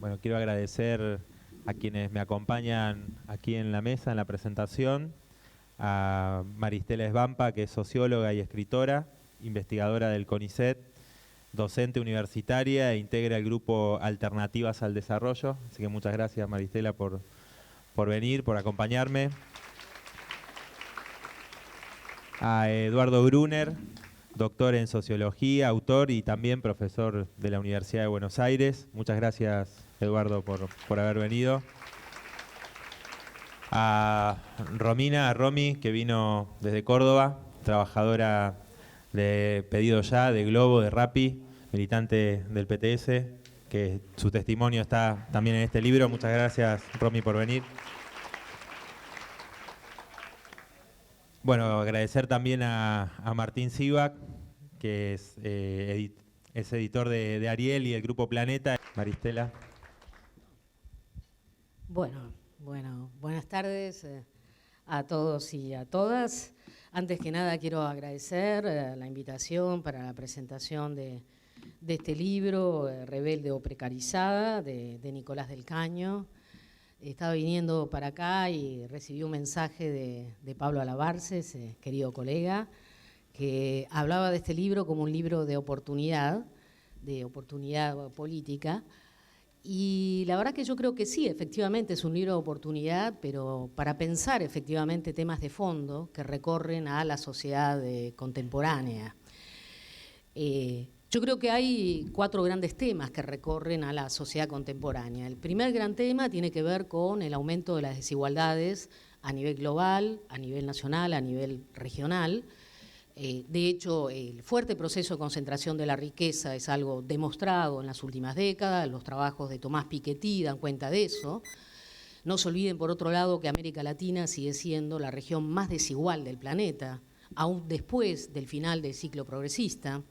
Bueno, quiero agradecer a quienes me acompañan aquí en la mesa, en la presentación, a Maristela Esbampa, que es socióloga y escritora, investigadora del CONICET, docente universitaria e integra el grupo Alternativas al Desarrollo. Así que muchas gracias, Maristela, por venir, por acompañarme. A Eduardo Brunner, doctor en Sociología, autor y también profesor de la Universidad de Buenos Aires. Muchas gracias, Eduardo, por haber venido. A Romy, que vino desde Córdoba, trabajadora de Pedido Ya, de Globo, de Rappi, militante del PTS, que su testimonio está también en este libro. Muchas gracias, Romy, por venir. Bueno, agradecer también a Martín Sivak, que es editor de Ariel y el Grupo Planeta. Maristela. Bueno, buenas tardes a todos y a todas. Antes que nada quiero agradecer la invitación para la presentación de este libro, Rebelde o Precarizada, de Nicolás del Caño. Estaba viniendo para acá y recibí un mensaje de Pablo Alabarces, querido colega, que hablaba de este libro como un libro de oportunidad política. Y la verdad que yo creo que sí, efectivamente es un libro de oportunidad, pero para pensar efectivamente temas de fondo que recorren a la sociedad contemporánea. Yo creo que hay 4 grandes temas que recorren a la sociedad contemporánea. El primer gran tema tiene que ver con el aumento de las desigualdades a nivel global, a nivel nacional, a nivel regional. De hecho, el fuerte proceso de concentración de la riqueza es algo demostrado en las últimas décadas. Los trabajos de Tomás Piketty dan cuenta de eso. No se olviden, por otro lado, que América Latina sigue siendo la región más desigual del planeta, aún después del final del ciclo progresista.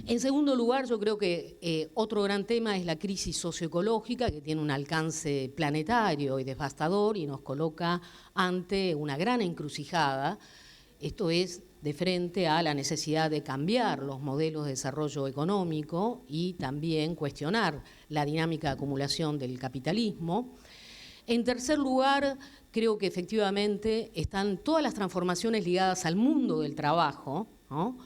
En segundo lugar, yo creo que otro gran tema es la crisis socioecológica, que tiene un alcance planetario y devastador y nos coloca ante una gran encrucijada. Esto es de frente a la necesidad de cambiar los modelos de desarrollo económico y también cuestionar la dinámica de acumulación del capitalismo. En tercer lugar, creo que efectivamente están todas las transformaciones ligadas al mundo del trabajo, ¿no?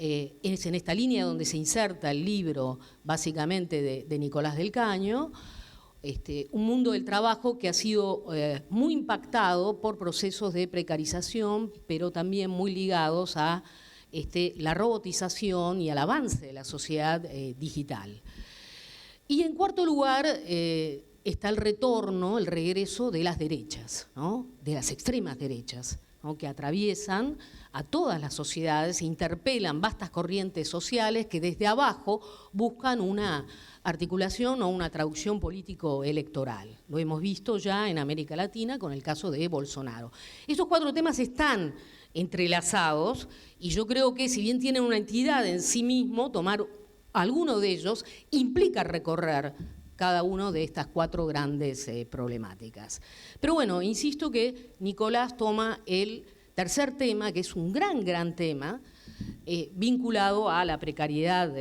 Es en esta línea donde se inserta el libro básicamente de Nicolás del Caño, un mundo del trabajo que ha sido muy impactado por procesos de precarización, pero también muy ligados a la robotización y al avance de la sociedad digital. Y en cuarto lugar está el retorno, el regreso de las derechas, ¿no? De las extremas derechas, ¿no? Que atraviesan a todas las sociedades, interpelan vastas corrientes sociales que desde abajo buscan una articulación o una traducción político-electoral. Lo hemos visto ya en América Latina con el caso de Bolsonaro. Estos 4 temas están entrelazados y yo creo que si bien tienen una entidad en sí mismo, tomar alguno de ellos implica recorrer cada uno de estas 4 grandes problemáticas. Pero bueno, insisto que Nicolás toma el tercer tema, que es un gran tema, vinculado a la precariedad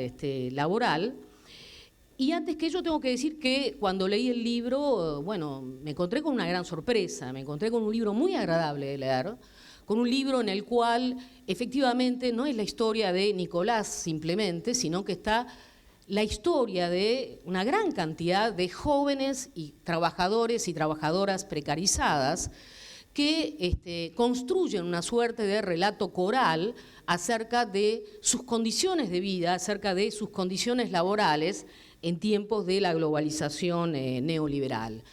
laboral. Y antes que ello tengo que decir que cuando leí el libro, bueno, me encontré con una gran sorpresa, me encontré con un libro muy agradable de leer, con un libro en el cual efectivamente no es la historia de Nicolás simplemente, sino que está la historia de una gran cantidad de jóvenes y trabajadores y trabajadoras precarizadas que construyen una suerte de relato coral acerca de sus condiciones de vida, acerca de sus condiciones laborales en tiempos de la globalización neoliberal.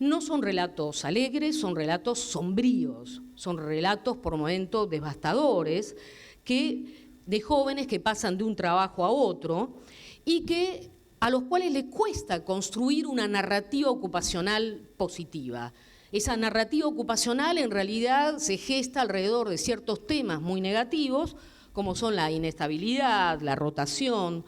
No son relatos alegres, son relatos sombríos, son relatos por momentos devastadores de jóvenes que pasan de un trabajo a otro y a los cuales les cuesta construir una narrativa ocupacional positiva. Esa narrativa ocupacional en realidad se gesta alrededor de ciertos temas muy negativos, como son la inestabilidad, la rotación,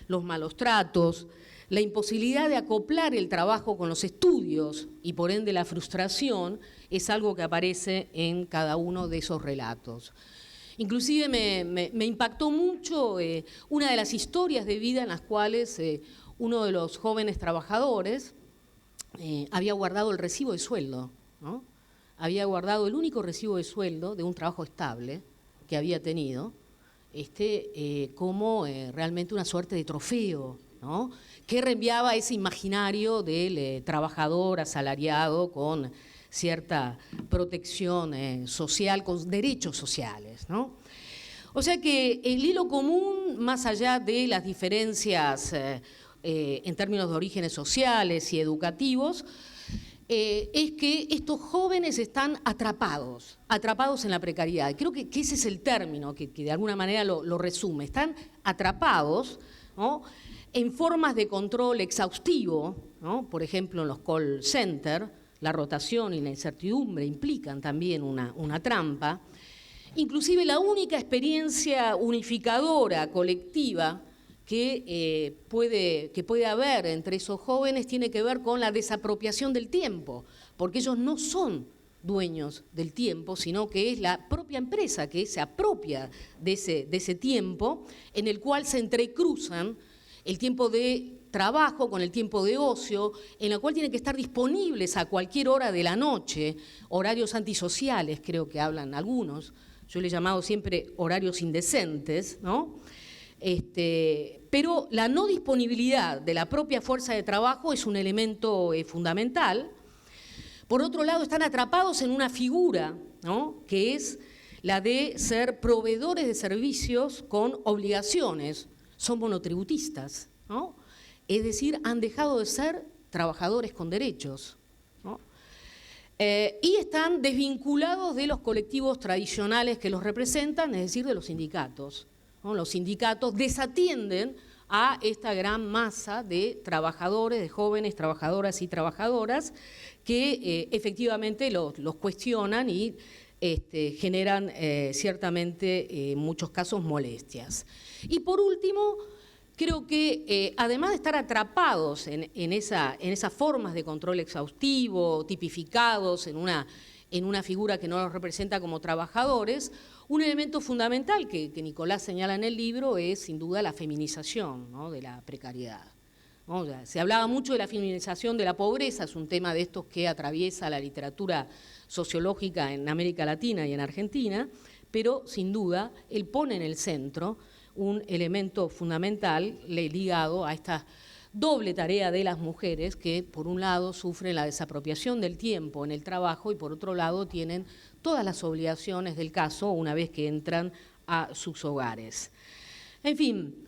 los malos tratos, la imposibilidad de acoplar el trabajo con los estudios y por ende la frustración es algo que aparece en cada uno de esos relatos. Inclusive me impactó mucho una de las historias de vida en las cuales uno de los jóvenes trabajadores había guardado el recibo de sueldo, ¿no? Había guardado el único recibo de sueldo de un trabajo estable que había tenido, como realmente una suerte de trofeo, ¿no? Que reenviaba ese imaginario del trabajador asalariado con cierta protección social, con derechos sociales, ¿no? O sea que el hilo común, más allá de las diferencias en términos de orígenes sociales y educativos, es que estos jóvenes están atrapados en la precariedad. Creo que ese es el término que de alguna manera lo resume. Están atrapados, ¿no?, en formas de control exhaustivo, ¿no? Por ejemplo, en los call centers, la rotación y la incertidumbre implican también una trampa. Inclusive la única experiencia unificadora, colectiva, que puede haber entre esos jóvenes tiene que ver con la desapropiación del tiempo, porque ellos no son dueños del tiempo, sino que es la propia empresa que se apropia de ese tiempo, en el cual se entrecruzan el tiempo de trabajo con el tiempo de ocio, en el cual tienen que estar disponibles a cualquier hora de la noche, horarios antisociales, creo que hablan algunos, yo le he llamado siempre horarios indecentes, ¿no? Pero la no disponibilidad de la propia fuerza de trabajo es un elemento fundamental. Por otro lado, están atrapados en una figura, ¿no?, que es la de ser proveedores de servicios con obligaciones. Son monotributistas, ¿no? Es decir, han dejado de ser trabajadores con derechos, ¿no? Y están desvinculados de los colectivos tradicionales que los representan, es decir, de los sindicatos, ¿no? Los sindicatos desatienden a esta gran masa de trabajadores, de jóvenes trabajadoras y trabajadoras que efectivamente los cuestionan y generan ciertamente en muchos casos molestias. Y por último, creo que además de estar atrapados en esas formas de control exhaustivo, tipificados en una figura que no los representa como trabajadores, un elemento fundamental que Nicolás señala en el libro es sin duda la feminización, ¿no?, de la precariedad, ¿no? O sea, se hablaba mucho de la feminización de la pobreza, es un tema de estos que atraviesa la literatura sociológica en América Latina y en Argentina, pero sin duda él pone en el centro un elemento fundamental ligado a esta doble tarea de las mujeres que, por un lado, sufren la desapropiación del tiempo en el trabajo y, por otro lado, tienen todas las obligaciones del caso una vez que entran a sus hogares. En fin,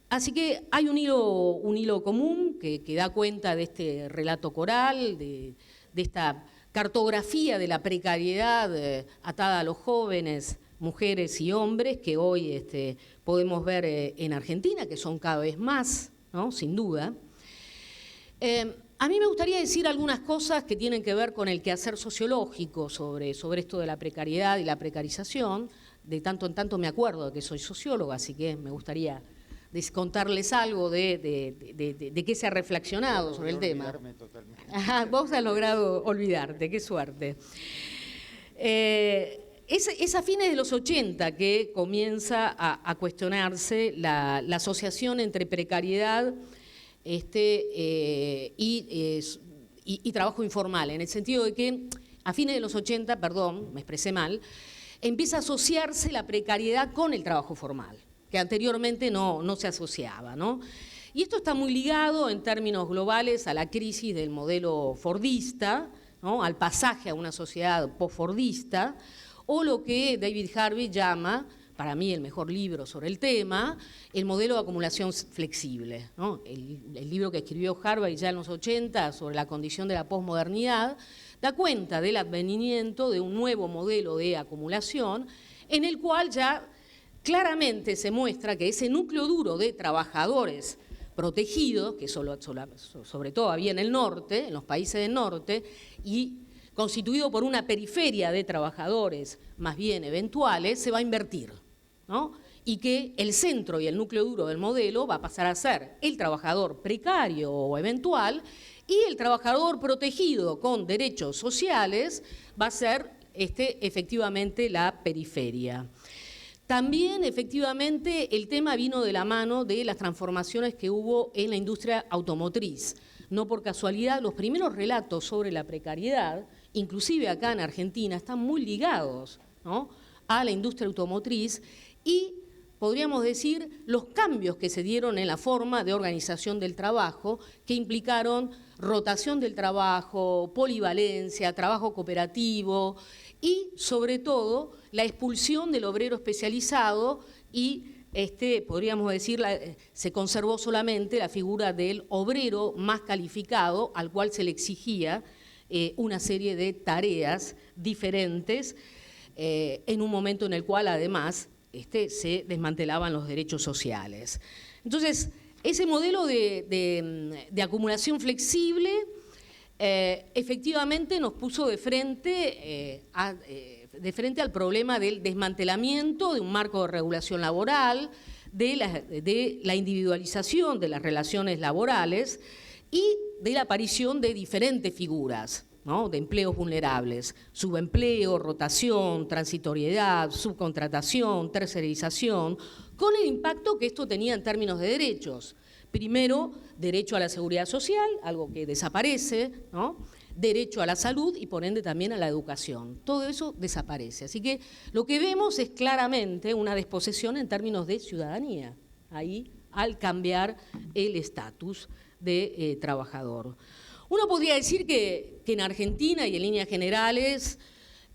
así que hay un hilo común que da cuenta de este relato coral, de esta cartografía de la precariedad atada a los jóvenes, mujeres y hombres que hoy podemos ver en Argentina, que son cada vez más, ¿no?, sin duda. A mí me gustaría decir algunas cosas que tienen que ver con el quehacer sociológico sobre esto de la precariedad y la precarización. De tanto en tanto me acuerdo de que soy socióloga, así que me gustaría contarles algo de qué se ha reflexionado sobre el tema. Ajá, vos has logrado olvidarte, qué suerte. Es a fines de los 80 que comienza a cuestionarse la asociación entre precariedad y trabajo informal, en el sentido de que a fines de los 80, perdón, me expresé mal, empieza a asociarse la precariedad con el trabajo formal, que anteriormente no se asociaba, ¿no? Y esto está muy ligado en términos globales a la crisis del modelo fordista, ¿no?, al pasaje a una sociedad post-fordista, o lo que David Harvey llama, para mí el mejor libro sobre el tema, el modelo de acumulación flexible, ¿no? El libro que escribió Harvey ya en los 80 sobre la condición de la posmodernidad da cuenta del advenimiento de un nuevo modelo de acumulación en el cual ya claramente se muestra que ese núcleo duro de trabajadores protegidos, que sobre todo había en el norte, en los países del norte, y constituido por una periferia de trabajadores más bien eventuales, se va a invertir, ¿no? Y que el centro y el núcleo duro del modelo va a pasar a ser el trabajador precario o eventual y el trabajador protegido con derechos sociales va a ser efectivamente la periferia. También, efectivamente, el tema vino de la mano de las transformaciones que hubo en la industria automotriz. No por casualidad, los primeros relatos sobre la precariedad, inclusive acá en Argentina, están muy ligados, ¿no?, a la industria automotriz y, podríamos decir, los cambios que se dieron en la forma de organización del trabajo, que implicaron rotación del trabajo, polivalencia, trabajo cooperativo y, sobre todo, la expulsión del obrero especializado y, podríamos decir, se conservó solamente la figura del obrero más calificado, al cual se le exigía una serie de tareas diferentes, en un momento en el cual, además, se desmantelaban los derechos sociales. Entonces, ese modelo de acumulación flexible efectivamente nos puso de frente al problema del desmantelamiento de un marco de regulación laboral, de la individualización de las relaciones laborales y de la aparición de diferentes figuras, ¿no?, de empleos vulnerables: subempleo, rotación, transitoriedad, subcontratación, tercerización, con el impacto que esto tenía en términos de derechos. Primero, derecho a la seguridad social, algo que desaparece, ¿no?, derecho a la salud y por ende también a la educación. Todo eso desaparece. Así que lo que vemos es claramente una desposesión en términos de ciudadanía, ahí al cambiar el estatus de trabajador. Uno podría decir que en Argentina y en líneas generales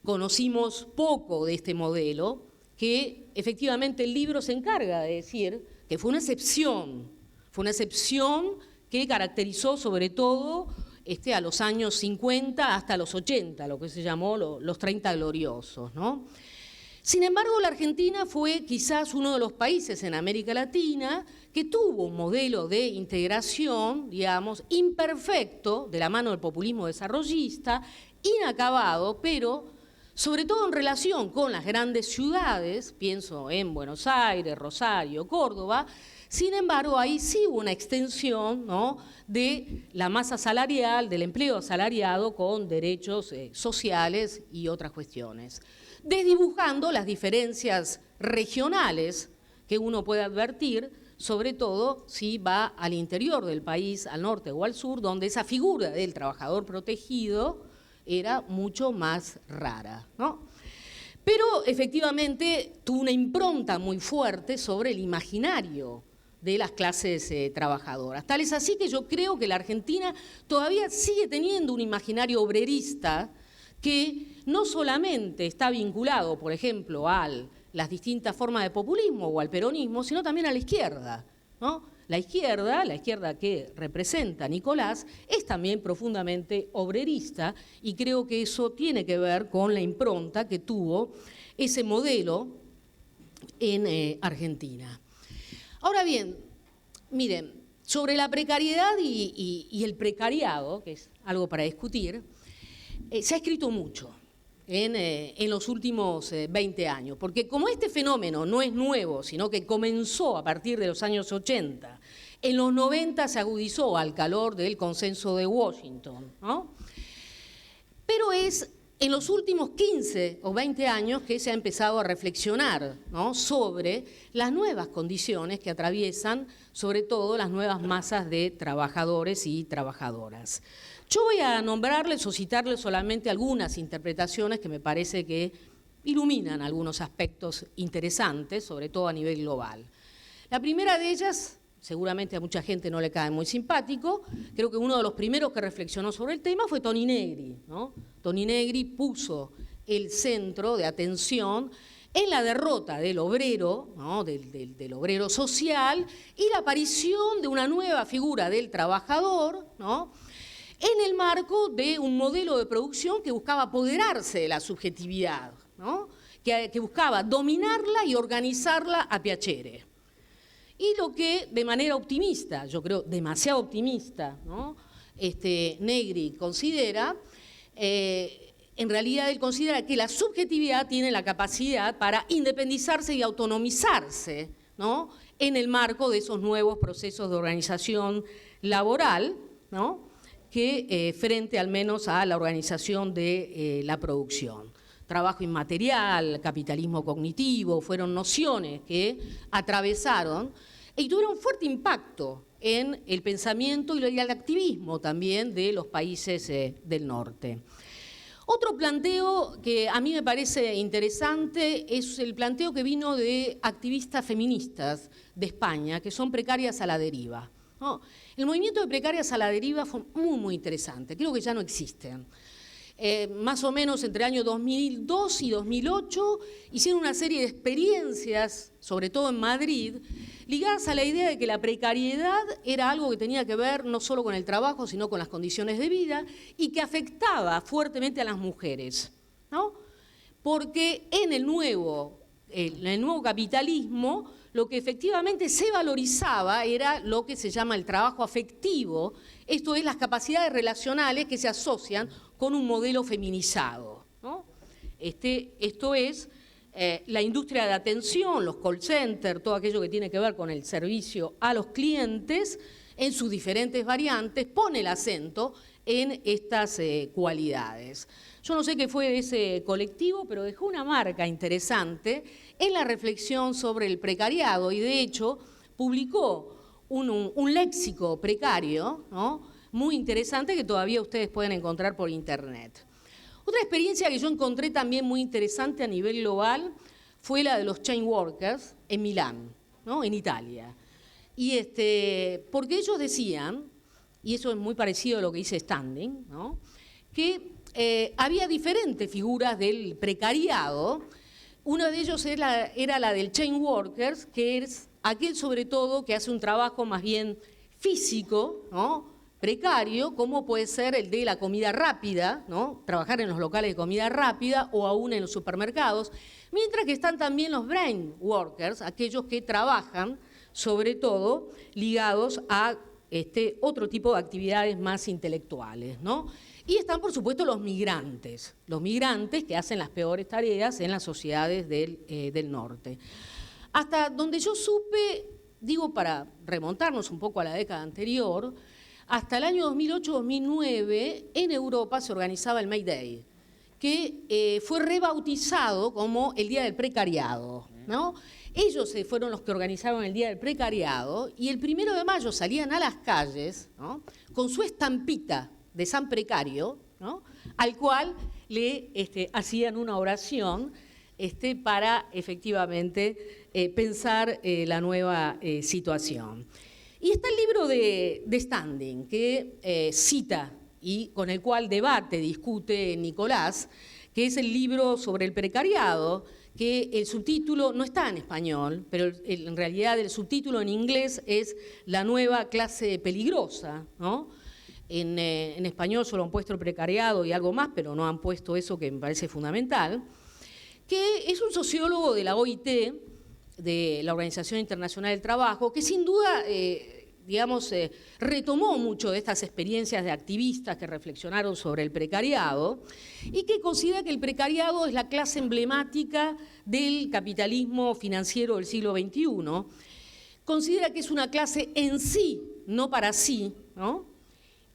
conocimos poco de este modelo, que efectivamente el libro se encarga de decir que fue una excepción que caracterizó sobre todo a los años 50 hasta los 80, lo que se llamó los 30 gloriosos, ¿no? Sin embargo, la Argentina fue quizás uno de los países en América Latina que tuvo un modelo de integración, digamos, imperfecto, de la mano del populismo desarrollista, inacabado, pero sobre todo en relación con las grandes ciudades, pienso en Buenos Aires, Rosario, Córdoba. Sin embargo, ahí sí hubo una extensión, ¿no?, de la masa salarial, del empleo asalariado con derechos sociales y otras cuestiones, desdibujando las diferencias regionales que uno puede advertir, sobre todo si va al interior del país, al norte o al sur, donde esa figura del trabajador protegido era mucho más rara, ¿no? Pero efectivamente tuvo una impronta muy fuerte sobre el imaginario de las clases trabajadoras. Tal es así que yo creo que la Argentina todavía sigue teniendo un imaginario obrerista que no solamente está vinculado, por ejemplo, a las distintas formas de populismo o al peronismo, sino también a la izquierda, ¿no? La izquierda que representa Nicolás, es también profundamente obrerista y creo que eso tiene que ver con la impronta que tuvo ese modelo en Argentina. Ahora bien, miren, sobre la precariedad y el precariado, que es algo para discutir, se ha escrito mucho en los últimos 20 años, porque como este fenómeno no es nuevo, sino que comenzó a partir de los años 80, en los 90 se agudizó al calor del consenso de Washington, ¿no? Pero es en los últimos 15 o 20 años que se ha empezado a reflexionar, ¿no?, sobre las nuevas condiciones que atraviesan, sobre todo, las nuevas masas de trabajadores y trabajadoras. Yo voy a nombrarles o citarles solamente algunas interpretaciones que me parece que iluminan algunos aspectos interesantes, sobre todo a nivel global. La primera de ellas, seguramente a mucha gente no le cae muy simpático, creo que uno de los primeros que reflexionó sobre el tema fue Toni Negri, ¿no? Toni Negri puso el centro de atención en la derrota del obrero, ¿no?, del obrero social, y la aparición de una nueva figura del trabajador, ¿no?, en el marco de un modelo de producción que buscaba apoderarse de la subjetividad, ¿no?, que buscaba dominarla y organizarla a piacere. Y lo que de manera optimista, yo creo demasiado optimista, ¿no?, Negri considera, en realidad él considera que la subjetividad tiene la capacidad para independizarse y autonomizarse, ¿no?, en el marco de esos nuevos procesos de organización laboral, ¿no?, que frente al menos a la organización de la producción. trabajo inmaterial, capitalismo cognitivo, fueron nociones que atravesaron y tuvieron fuerte impacto en el pensamiento y el activismo también de los países del norte. Otro planteo que a mí me parece interesante es el planteo que vino de activistas feministas de España, que son Precarias a la Deriva, ¿no? El movimiento de Precarias a la Deriva fue muy interesante, creo que ya no existen. Más o menos entre el año 2002 y 2008 hicieron una serie de experiencias, sobre todo en Madrid, ligadas a la idea de que la precariedad era algo que tenía que ver no solo con el trabajo, sino con las condiciones de vida y que afectaba fuertemente a las mujeres, ¿no? Porque en el nuevo capitalismo lo que efectivamente se valorizaba era lo que se llama el trabajo afectivo, esto es las capacidades relacionales que se asocian con un modelo feminizado, ¿no? Esto es la industria de atención, los call centers, todo aquello que tiene que ver con el servicio a los clientes, en sus diferentes variantes, pone el acento en estas cualidades. Yo no sé qué fue de ese colectivo, pero dejó una marca interesante en la reflexión sobre el precariado y, de hecho, publicó un léxico precario, ¿no?, muy interesante que todavía ustedes pueden encontrar por internet. Otra experiencia que yo encontré también muy interesante a nivel global fue la de los chain workers en Milán, ¿no?, en Italia. Y porque ellos decían, y eso es muy parecido a lo que dice Standing, ¿no?, que había diferentes figuras del precariado. Uno de ellos era la del chain workers, que es aquel sobre todo que hace un trabajo más bien físico, ¿no?, precario, como puede ser el de la comida rápida, ¿no?, trabajar en los locales de comida rápida o aún en los supermercados, mientras que están también los brain workers, aquellos que trabajan sobre todo ligados a otro tipo de actividades más intelectuales, ¿no? Y están, por supuesto, los migrantes que hacen las peores tareas en las sociedades del norte. Hasta donde yo supe, digo para remontarnos un poco a la década anterior, hasta el año 2008-2009 en Europa se organizaba el May Day, que fue rebautizado como el Día del Precariado, ¿no? Ellos fueron los que organizaron el Día del Precariado y el 1 de mayo salían a las calles, ¿no?, con su estampita de San Precario, ¿no?, al cual le hacían una oración para efectivamente pensar la nueva situación. Y está el libro de Standing, que cita y con el cual discute Nicolás, que es el libro sobre el precariado, que el subtítulo no está en español, pero en realidad el subtítulo en inglés es La nueva clase peligrosa, ¿no? En español solo han puesto el precariado y algo más, pero no han puesto eso que me parece fundamental, que es un sociólogo de la OIT, de la Organización Internacional del Trabajo, que sin duda, retomó mucho de estas experiencias de activistas que reflexionaron sobre el precariado y que considera que el precariado es la clase emblemática del capitalismo financiero del siglo XXI. Considera que es una clase en sí, no para sí, ¿no?,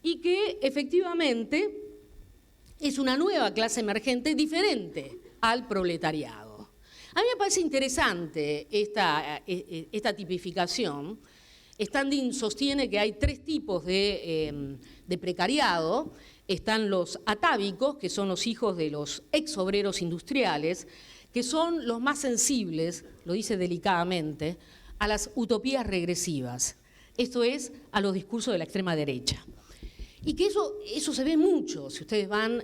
y que efectivamente es una nueva clase emergente diferente al proletariado. A mí me parece interesante esta tipificación. Standing sostiene que hay 3 tipos de precariado. Están los atávicos, que son los hijos de los ex obreros industriales, que son los más sensibles, lo dice delicadamente, a las utopías regresivas, esto es, a los discursos de la extrema derecha. Y que eso se ve mucho, si ustedes van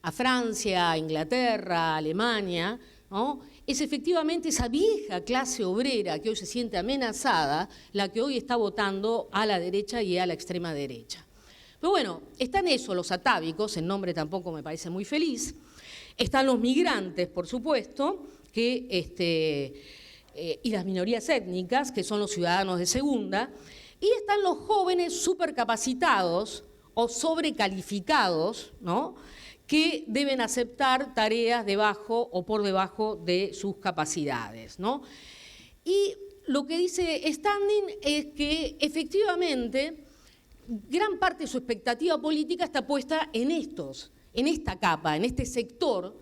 a Francia, a Inglaterra, a Alemania, ¿no?, es efectivamente esa vieja clase obrera que hoy se siente amenazada, la que hoy está votando a la derecha y a la extrema derecha. Pero bueno, están eso, los atávicos, el nombre tampoco me parece muy feliz, están los migrantes, por supuesto, y las minorías étnicas, que son los ciudadanos de segunda, y están los jóvenes supercapacitados o sobrecalificados, ¿no?, que deben aceptar tareas debajo o por debajo de sus capacidades, ¿no? Y lo que dice Standing es que efectivamente gran parte de su expectativa política está puesta en esta capa, en este sector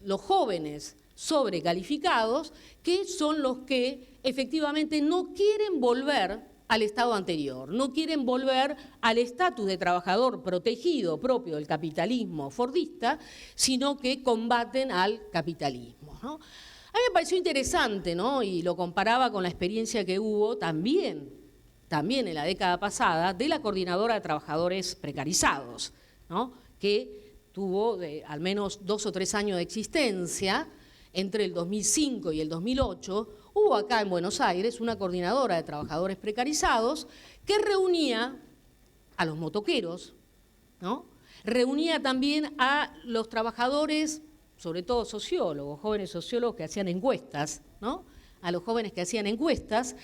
los jóvenes sobrecalificados, que son los que efectivamente no quieren volver al estado anterior, no quieren volver al estatus de trabajador protegido propio del capitalismo fordista, sino que combaten al capitalismo, ¿no? A mí me pareció interesante, ¿no? Y lo comparaba con la experiencia que hubo también en la década pasada, de la Coordinadora de Trabajadores Precarizados, ¿no? Que tuvo al menos 2 o 3 años de existencia. Entre el 2005 y el 2008, hubo acá en Buenos Aires una coordinadora de trabajadores precarizados que reunía a los motoqueros, ¿no? Reunía también a los trabajadores, sobre todo sociólogos, jóvenes sociólogos que hacían encuestas, ¿no? A los jóvenes que hacían encuestas,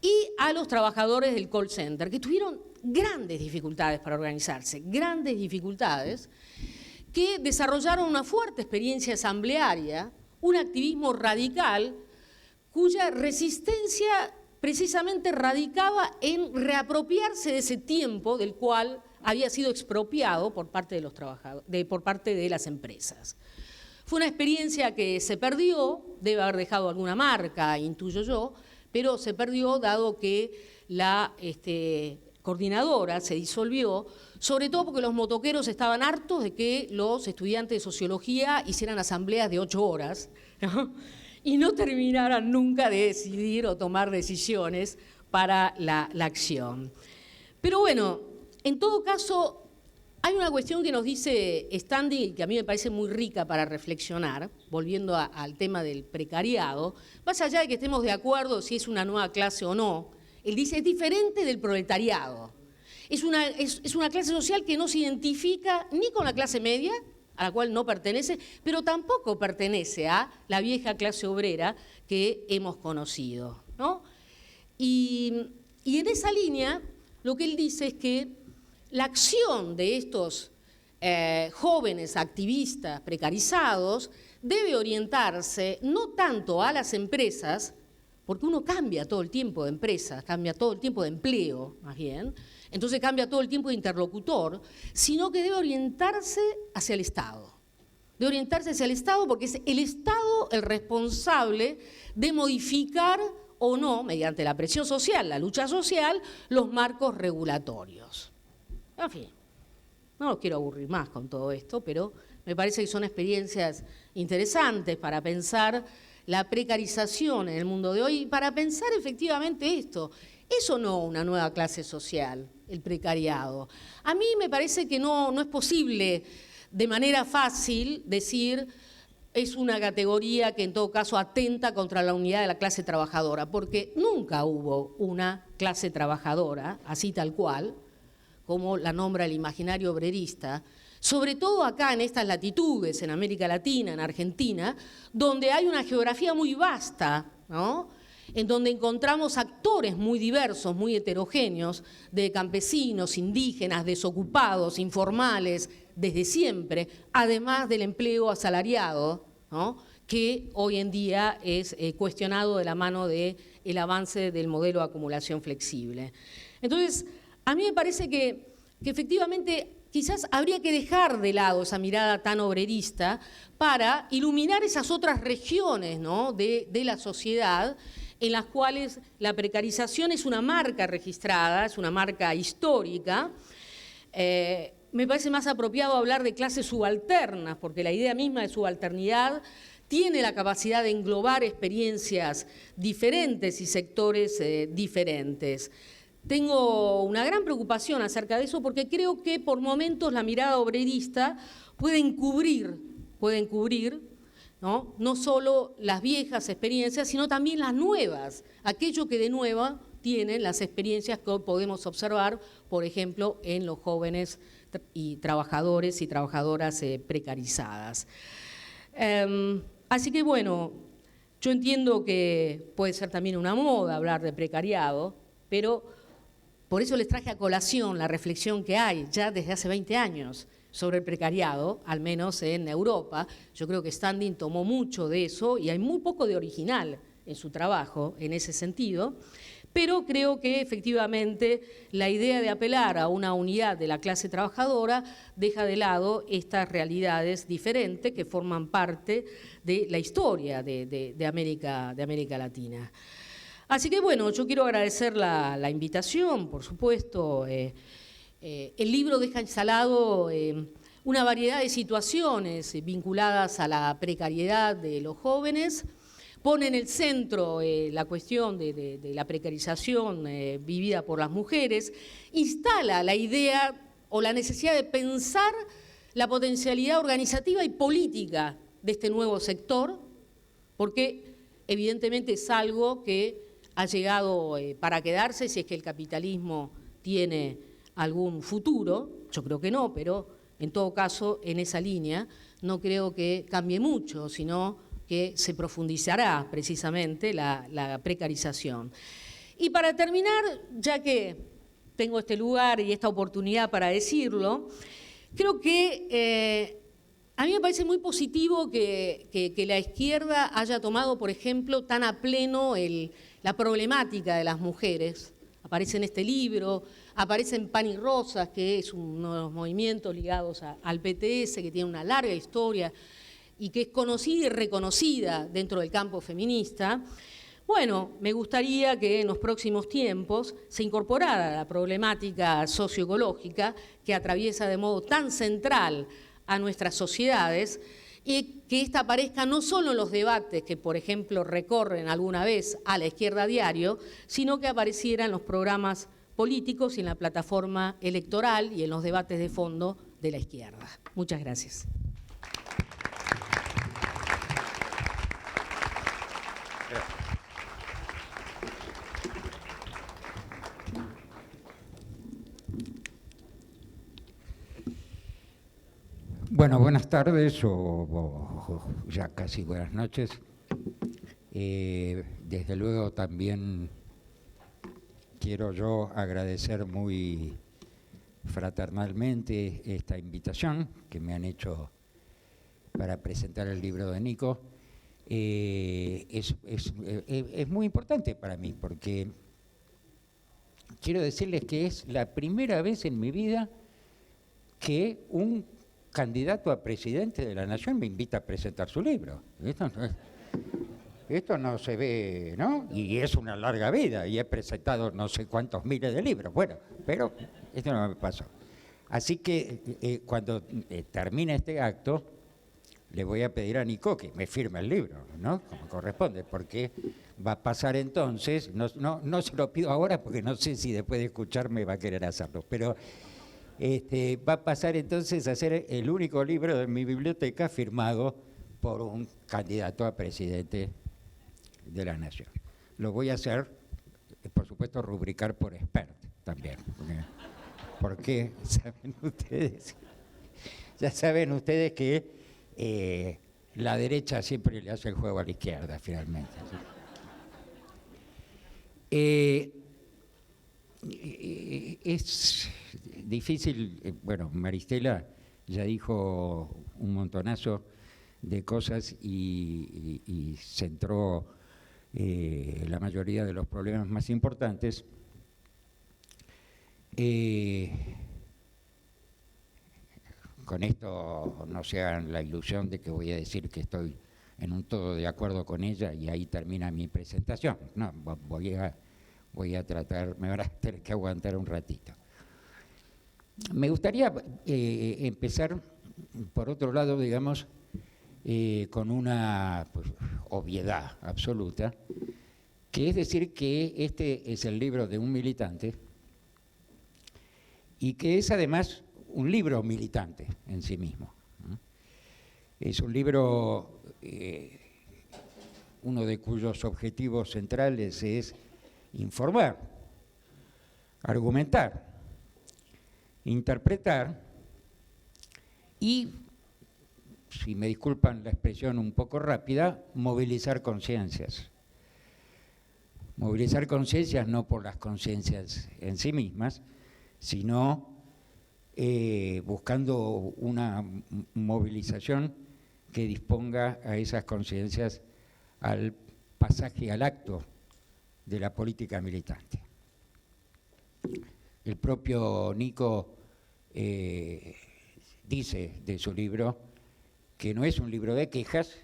y a los trabajadores del call center, que tuvieron grandes dificultades para organizarse, grandes dificultades, que desarrollaron una fuerte experiencia asamblearia, un activismo radical cuya resistencia precisamente radicaba en reapropiarse de ese tiempo del cual había sido expropiado por parte de los trabajadores, por parte de las empresas. Fue una experiencia que se perdió, debe haber dejado alguna marca, intuyo yo, pero se perdió dado que la coordinadora se disolvió, sobre todo porque los motoqueros estaban hartos de que los estudiantes de sociología hicieran asambleas de 8 horas, ¿no? Y no terminaran nunca de decidir o tomar decisiones para la acción. Pero bueno, en todo caso, hay una cuestión que nos dice Standing y que a mí me parece muy rica para reflexionar, volviendo al tema del precariado, más allá de que estemos de acuerdo si es una nueva clase o no. Él dice, es diferente del proletariado. Es una clase social que no se identifica ni con la clase media, a la cual no pertenece, pero tampoco pertenece a la vieja clase obrera que hemos conocido, ¿no? Y en esa línea, lo que él dice es que la acción de estos jóvenes activistas precarizados debe orientarse no tanto a las empresas, porque uno cambia todo el tiempo de empresa, cambia todo el tiempo de empleo, más bien, entonces cambia todo el tiempo de interlocutor, sino que debe orientarse hacia el Estado. Debe orientarse hacia el Estado porque es el Estado el responsable de modificar o no, mediante la presión social, la lucha social, los marcos regulatorios. En fin, no los quiero aburrir más con todo esto, pero me parece que son experiencias interesantes para pensar la precarización en el mundo de hoy y para pensar efectivamente esto. ¿Es o no una nueva clase social, el precariado? A mí me parece que no es posible de manera fácil decir es una categoría que en todo caso atenta contra la unidad de la clase trabajadora, porque nunca hubo una clase trabajadora, así tal cual, como la nombra el imaginario obrerista, sobre todo acá en estas latitudes, en América Latina, en Argentina, donde hay una geografía muy vasta, ¿no? En donde encontramos actores muy diversos, muy heterogéneos, de campesinos, indígenas, desocupados, informales, desde siempre, además del empleo asalariado, ¿no? Que hoy en día es cuestionado de la mano del avance del modelo de acumulación flexible. Entonces, a mí me parece que efectivamente quizás habría que dejar de lado esa mirada tan obrerista para iluminar esas otras regiones, ¿no? de la sociedad, en las cuales la precarización es una marca registrada, es una marca histórica. Me parece más apropiado hablar de clases subalternas, porque la idea misma de subalternidad tiene la capacidad de englobar experiencias diferentes y sectores diferentes. Tengo una gran preocupación acerca de eso porque creo que por momentos la mirada obrerista puede encubrir, no solo las viejas experiencias, sino también las nuevas, aquello que de nueva tienen las experiencias que hoy podemos observar, por ejemplo, en los jóvenes y trabajadores y trabajadoras precarizadas. Así que bueno, yo entiendo que puede ser también una moda hablar de precariado, pero por eso les traje a colación la reflexión que hay ya desde hace 20 años sobre el precariado, al menos en Europa. Yo creo que Standing tomó mucho de eso y hay muy poco de original en su trabajo en ese sentido, Pero creo que efectivamente la idea de apelar a una unidad de la clase trabajadora deja de lado estas realidades diferentes que forman parte de la historia de América Latina. Así que bueno, yo quiero agradecer la invitación, por supuesto. El libro deja instalado una variedad de situaciones vinculadas a la precariedad de los jóvenes, pone en el centro la cuestión de la precarización vivida por las mujeres, instala la idea o la necesidad de pensar la potencialidad organizativa y política de este nuevo sector, porque evidentemente es algo que ha llegado para quedarse si es que el capitalismo tiene algún futuro. Yo creo que no, pero en todo caso en esa línea no creo que cambie mucho, sino que se profundizará precisamente la precarización. Y para terminar, ya que tengo este lugar y esta oportunidad para decirlo, creo que a mí me parece muy positivo que la izquierda haya tomado, por ejemplo, tan a pleno la problemática de las mujeres. Aparece en este libro, aparece en Pan y Rosas, que es uno de los movimientos ligados al PTS, que tiene una larga historia y que es conocida y reconocida dentro del campo feminista. Bueno, me gustaría que en los próximos tiempos se incorporara la problemática socioecológica que atraviesa de modo tan central a nuestras sociedades y que esta aparezca no solo en los debates que, por ejemplo, recorren alguna vez a la izquierda a diario, sino que apareciera en los programas políticos y en la plataforma electoral y en los debates de fondo de la izquierda. Muchas gracias. Bueno, buenas tardes o ya casi buenas noches. Desde luego también quiero yo agradecer muy fraternalmente esta invitación que me han hecho para presentar el libro de Nico. Es muy importante para mí porque quiero decirles que es la primera vez en mi vida que un candidato a presidente de la Nación me invita a presentar su libro. Esto no se ve, ¿no? Y es una larga vida y he presentado no sé cuántos miles de libros. Bueno, pero esto no me pasó. Así que cuando termine este acto, le voy a pedir a Nico que me firme el libro, ¿no? Como corresponde, porque va a pasar entonces, no se lo pido ahora porque no sé si después de escucharme va a querer hacerlo, pero va a pasar entonces a ser el único libro de mi biblioteca firmado por un candidato a presidente de la Nación. Lo voy a hacer, por supuesto, rubricar por expert también, porque ya saben ustedes que la derecha siempre le hace el juego a la izquierda, finalmente. Es difícil, bueno, Maristela ya dijo un montonazo de cosas y centró la mayoría de los problemas más importantes. Con esto no se hagan la ilusión de que voy a decir que estoy en un todo de acuerdo con ella y ahí termina mi presentación. No, voy a tratar, me van a tener que aguantar un ratito. Me gustaría empezar, por otro lado, digamos, con una obviedad absoluta, que es decir que este es el libro de un militante y que es además un libro militante en sí mismo. Es un libro, uno de cuyos objetivos centrales es informar, argumentar, interpretar y, si me disculpan la expresión un poco rápida, movilizar conciencias. Movilizar conciencias no por las conciencias en sí mismas, sino buscando una movilización que disponga a esas conciencias al pasaje al acto de la política militante. El propio Nico dice de su libro que no es un libro de quejas,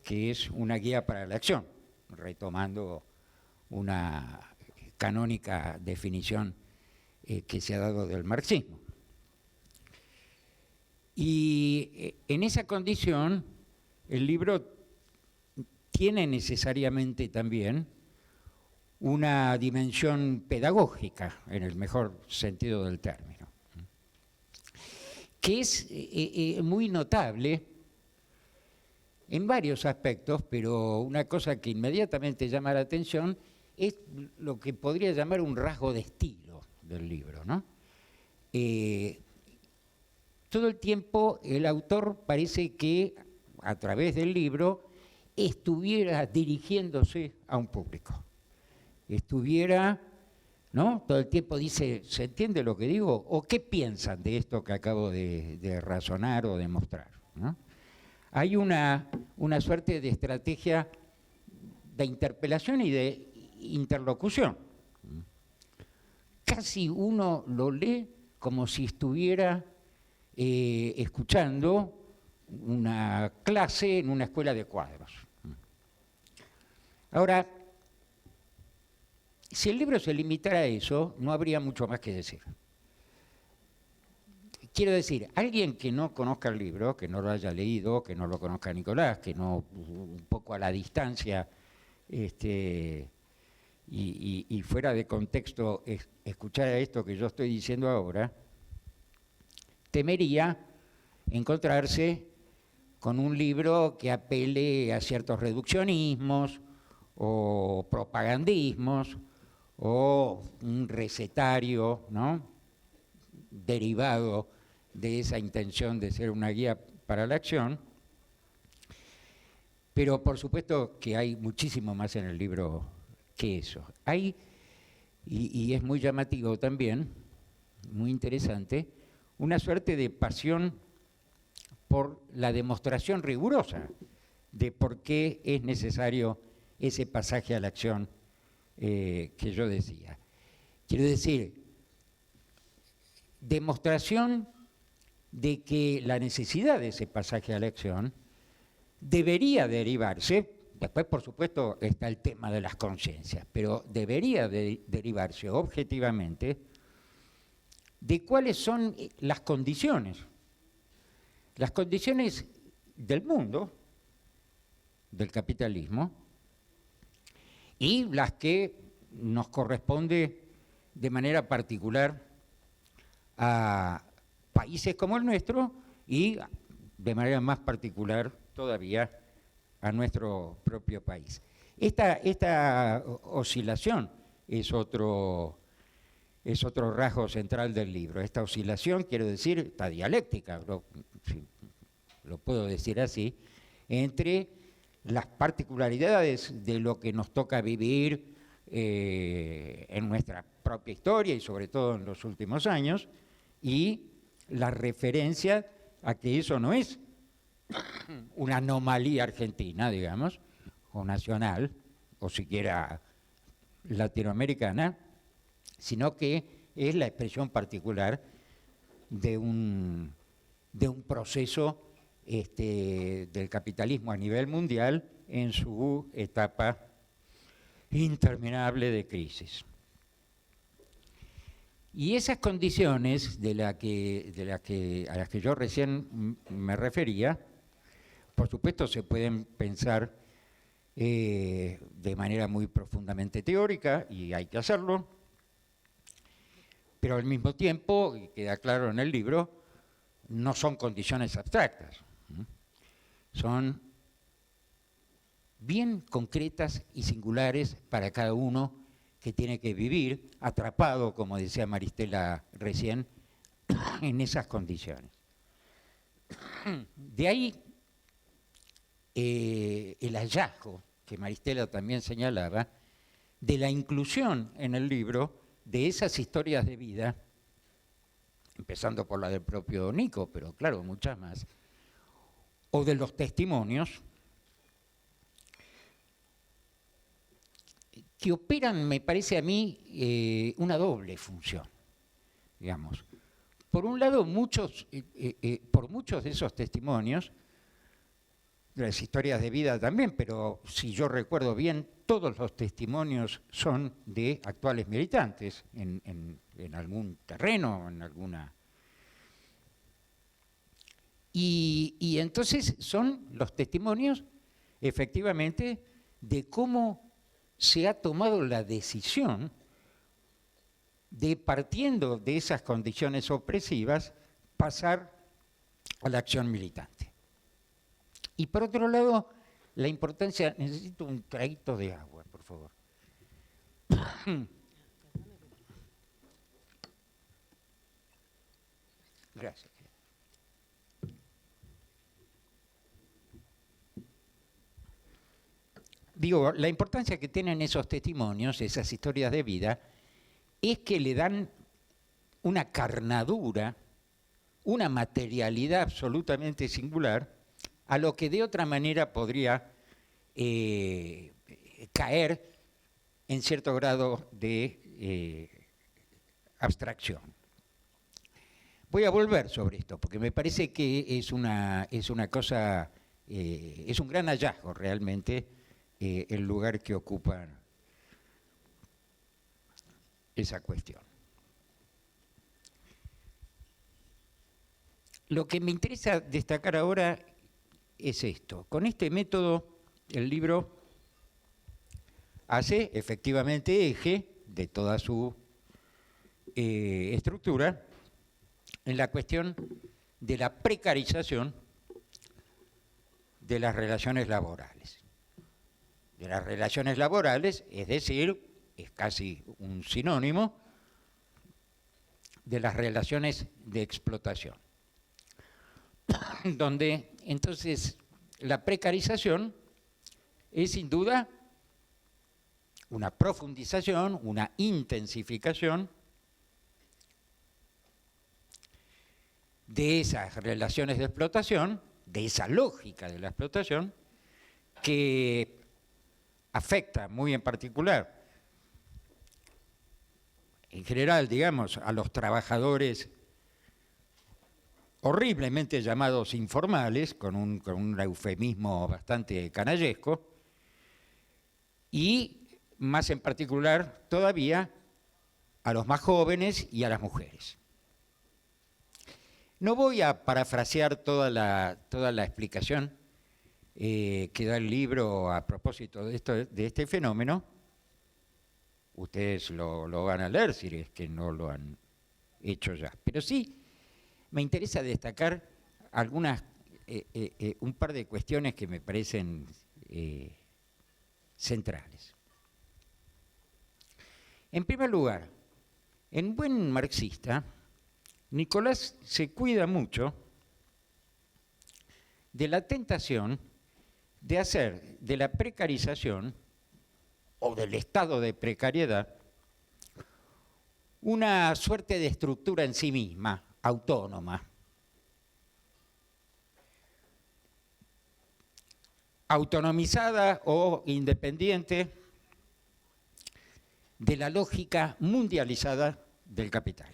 que es una guía para la acción, retomando una canónica definición que se ha dado del marxismo. Y en esa condición, el libro tiene necesariamente también una dimensión pedagógica, en el mejor sentido del término, que es muy notable en varios aspectos, pero una cosa que inmediatamente llama la atención es lo que podría llamar un rasgo de estilo del libro, ¿no? Todo el tiempo el autor parece que, a través del libro, estuviera dirigiéndose a un público. Estuviera, ¿no? Todo el tiempo dice, ¿se entiende lo que digo? ¿O qué piensan de esto que acabo de razonar o de mostrar, ¿no? Hay una suerte de estrategia de interpelación y de interlocución. Casi uno lo lee como si estuviera escuchando una clase en una escuela de cuadros. Ahora, si el libro se limitara a eso, no habría mucho más que decir. Quiero decir, alguien que no conozca el libro, que no lo haya leído, que no lo conozca Nicolás, que no, un poco a la distancia, y fuera de contexto, escuchara esto que yo estoy diciendo ahora, temería encontrarse con un libro que apele a ciertos reduccionismos o propagandismos o un recetario, ¿no?, derivado de esa intención de ser una guía para la acción, pero por supuesto que hay muchísimo más en el libro que eso. Hay, y es muy llamativo también, muy interesante, una suerte de pasión por la demostración rigurosa de por qué es necesario ese pasaje a la acción que yo decía. Quiero decir, demostración de que la necesidad de ese pasaje a la acción debería derivarse, después por supuesto está el tema de las conciencias, pero debería derivarse objetivamente de cuáles son las condiciones del mundo, del capitalismo, y las que nos corresponde de manera particular a países como el nuestro y de manera más particular todavía a nuestro propio país. Esta oscilación es otro rasgo central del libro. Esta oscilación, quiero decir, esta dialéctica, lo puedo decir así, entre las particularidades de lo que nos toca vivir en nuestra propia historia y sobre todo en los últimos años, y la referencia a que eso no es una anomalía argentina, digamos, o nacional, o siquiera latinoamericana, sino que es la expresión particular de un proceso del capitalismo a nivel mundial en su etapa interminable de crisis. Y esas condiciones a las que yo recién me refería, por supuesto se pueden pensar de manera muy profundamente teórica, y hay que hacerlo, pero al mismo tiempo, y queda claro en el libro, no son condiciones abstractas, son bien concretas y singulares para cada uno que tiene que vivir atrapado, como decía Maristela recién, en esas condiciones. De ahí el hallazgo, que Maristela también señalaba, de la inclusión en el libro de esas historias de vida, empezando por la del propio Nico, pero claro, muchas más, o de los testimonios, que operan, me parece a mí, una doble función, digamos. Por un lado, por muchos de esos testimonios, de las historias de vida también, pero si yo recuerdo bien, todos los testimonios son de actuales militantes en algún terreno, en alguna... Y entonces son los testimonios, efectivamente, de cómo se ha tomado la decisión de, partiendo de esas condiciones opresivas, pasar a la acción militante. Y por otro lado, la importancia... Necesito un traguito de agua, por favor. Gracias. Digo, la importancia que tienen esos testimonios, esas historias de vida, es que le dan una carnadura, una materialidad absolutamente singular a lo que de otra manera podría caer en cierto grado de abstracción. Voy a volver sobre esto, porque me parece que es una cosa, es un gran hallazgo realmente el lugar que ocupa esa cuestión. Lo que me interesa destacar ahora es esto. Con este método, el libro hace efectivamente eje de toda su estructura en la cuestión de la precarización de las relaciones laborales. De las relaciones laborales, es decir, es casi un sinónimo de las relaciones de explotación, donde entonces la precarización es sin duda una profundización, una intensificación de esas relaciones de explotación, de esa lógica de la explotación, que afecta muy en particular, en general, digamos, a los trabajadores horriblemente llamados informales, con un eufemismo bastante canallesco, y más en particular todavía a los más jóvenes y a las mujeres. No voy a parafrasear toda la explicación que da el libro a propósito de este fenómeno. Ustedes lo van a leer si es que no lo han hecho ya. Pero sí me interesa destacar un par de cuestiones que me parecen centrales. En primer lugar, en buen marxista, Nicolás se cuida mucho de la tentación de hacer de la precarización o del estado de precariedad una suerte de estructura en sí misma, autónoma. Autonomizada o independiente de la lógica mundializada del capital.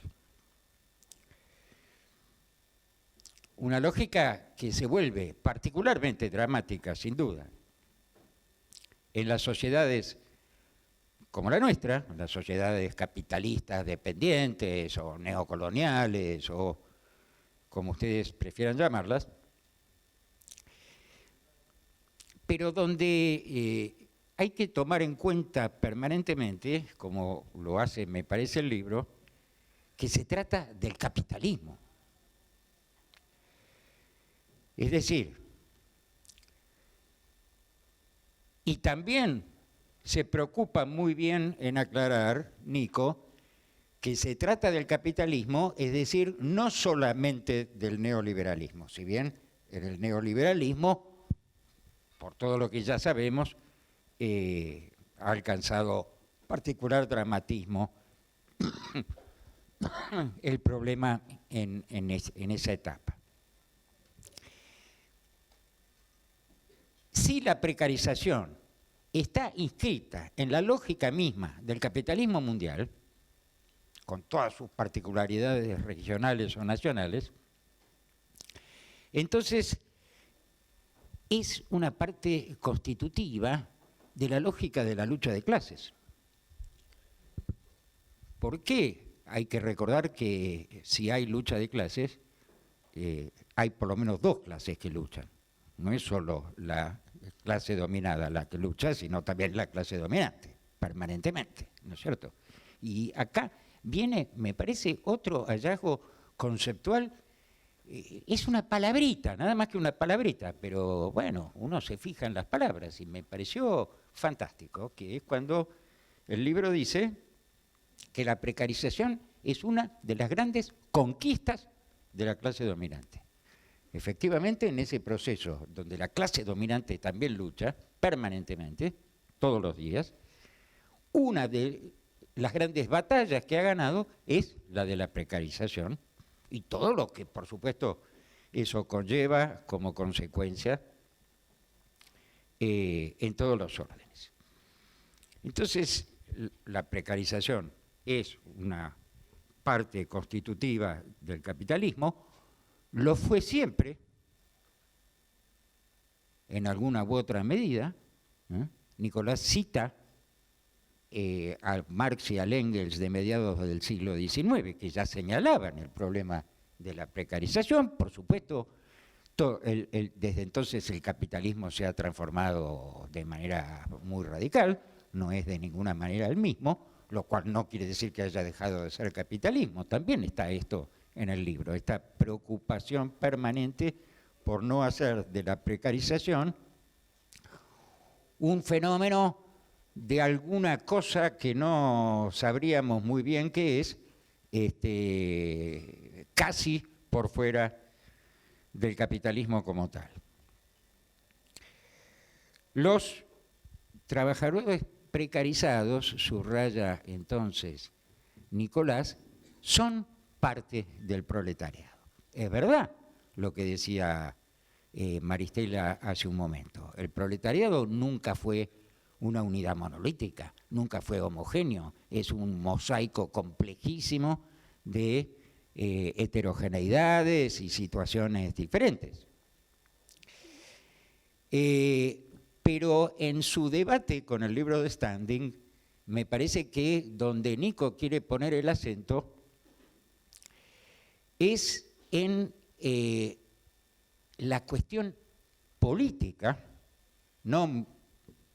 Una lógica que se vuelve particularmente dramática, sin duda, en las sociedades como la nuestra, en las sociedades capitalistas dependientes o neocoloniales o como ustedes prefieran llamarlas, pero donde hay que tomar en cuenta permanentemente, como lo hace, me parece, el libro, que se trata del capitalismo. Es decir, y también se preocupa muy bien en aclarar, Nico, que se trata del capitalismo, es decir, no solamente del neoliberalismo, si bien en el neoliberalismo, por todo lo que ya sabemos, ha alcanzado particular dramatismo el problema en esa etapa. Si la precarización está inscrita en la lógica misma del capitalismo mundial, con todas sus particularidades regionales o nacionales, entonces es una parte constitutiva de la lógica de la lucha de clases. ¿Por qué? Hay que recordar que si hay lucha de clases, hay por lo menos dos clases que luchan. No es solo la clase dominada la que lucha, sino también la clase dominante, permanentemente, ¿no es cierto? Y acá viene, me parece, otro hallazgo conceptual. Es una palabrita, nada más que una palabrita, pero bueno, uno se fija en las palabras y me pareció fantástico, que es cuando el libro dice que la precarización es una de las grandes conquistas de la clase dominante. Efectivamente, en ese proceso donde la clase dominante también lucha permanentemente, todos los días, una de las grandes batallas que ha ganado es la de la precarización y todo lo que, por supuesto, eso conlleva como consecuencia en todos los órdenes. Entonces, la precarización es una parte constitutiva del capitalismo, lo fue siempre, en alguna u otra medida. Nicolás cita a Marx y a Engels de mediados del siglo XIX, que ya señalaban el problema de la precarización. Por supuesto, desde entonces el capitalismo se ha transformado de manera muy radical, no es de ninguna manera el mismo, lo cual no quiere decir que haya dejado de ser capitalismo. También está esto en el libro, esta preocupación permanente por no hacer de la precarización un fenómeno de alguna cosa que no sabríamos muy bien qué es, casi por fuera del capitalismo como tal. Los trabajadores precarizados, subraya entonces Nicolás, son parte del proletariado. Es verdad lo que decía Maristela hace un momento. El proletariado nunca fue una unidad monolítica, nunca fue homogéneo, es un mosaico complejísimo de heterogeneidades y situaciones diferentes. Pero en su debate con el libro de Standing, me parece que donde Nico quiere poner el acento es en la cuestión política, no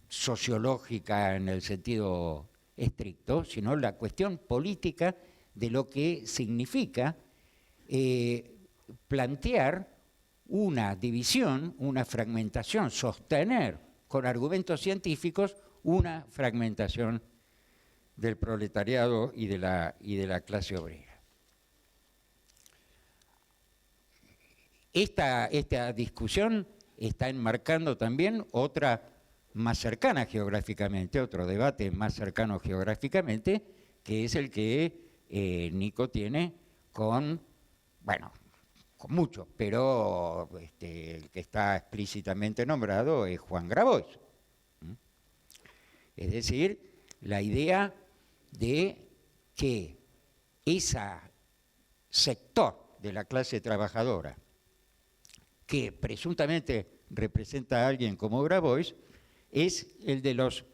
sociológica en el sentido estricto, sino la cuestión política de lo que significa plantear una división, una fragmentación, sostener con argumentos científicos una fragmentación del proletariado y de la clase obrera. Esta discusión está enmarcando también otra más cercana geográficamente, otro debate más cercano geográficamente, que es el que Nico tiene con, bueno, con muchos, pero el que está explícitamente nombrado es Juan Grabois. Es decir, la idea de que ese sector de la clase trabajadora que presuntamente representa a alguien como Grabois es el de los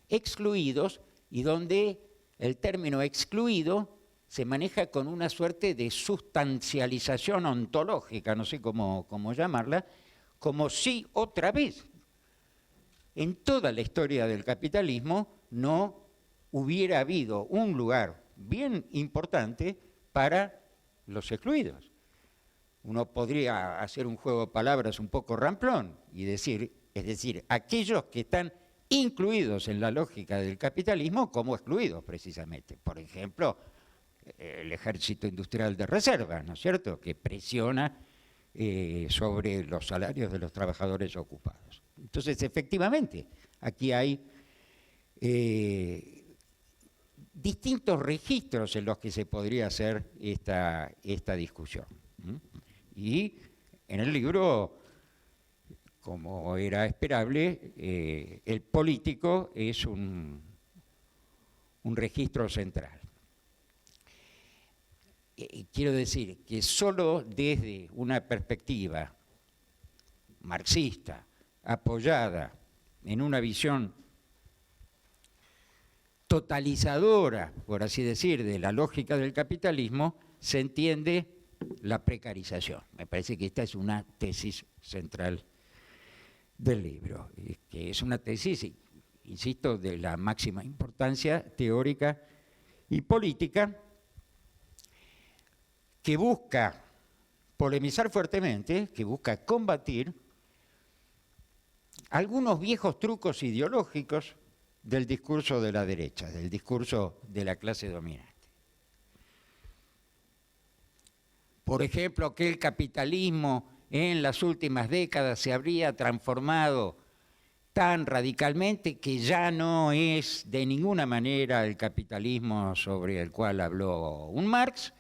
excluidos, y donde el término excluido se maneja con una suerte de sustancialización ontológica, no sé cómo llamarla, como si otra vez en toda la historia del capitalismo no hubiera habido un lugar bien importante para los excluidos. Uno podría hacer un juego de palabras un poco ramplón y decir, es decir, aquellos que están incluidos en la lógica del capitalismo como excluidos precisamente. Por ejemplo, el ejército industrial de reserva, ¿no es cierto?, que presiona sobre los salarios de los trabajadores ocupados. Entonces, efectivamente, aquí hay distintos registros en los que se podría hacer esta discusión. Y en el libro como era esperable, el político es un registro central. Quiero decir que solo desde una perspectiva marxista, apoyada en una visión totalizadora, por así decir, de la lógica del capitalismo, se entiende la precarización. Me parece que esta es una tesis central del libro, que es una tesis, insisto, de la máxima importancia teórica y política, que busca polemizar fuertemente, que busca combatir algunos viejos trucos ideológicos del discurso de la derecha, del discurso de la clase dominante. Por ejemplo, que el capitalismo en las últimas décadas se habría transformado tan radicalmente que ya no es de ninguna manera el capitalismo sobre el cual habló un Marx,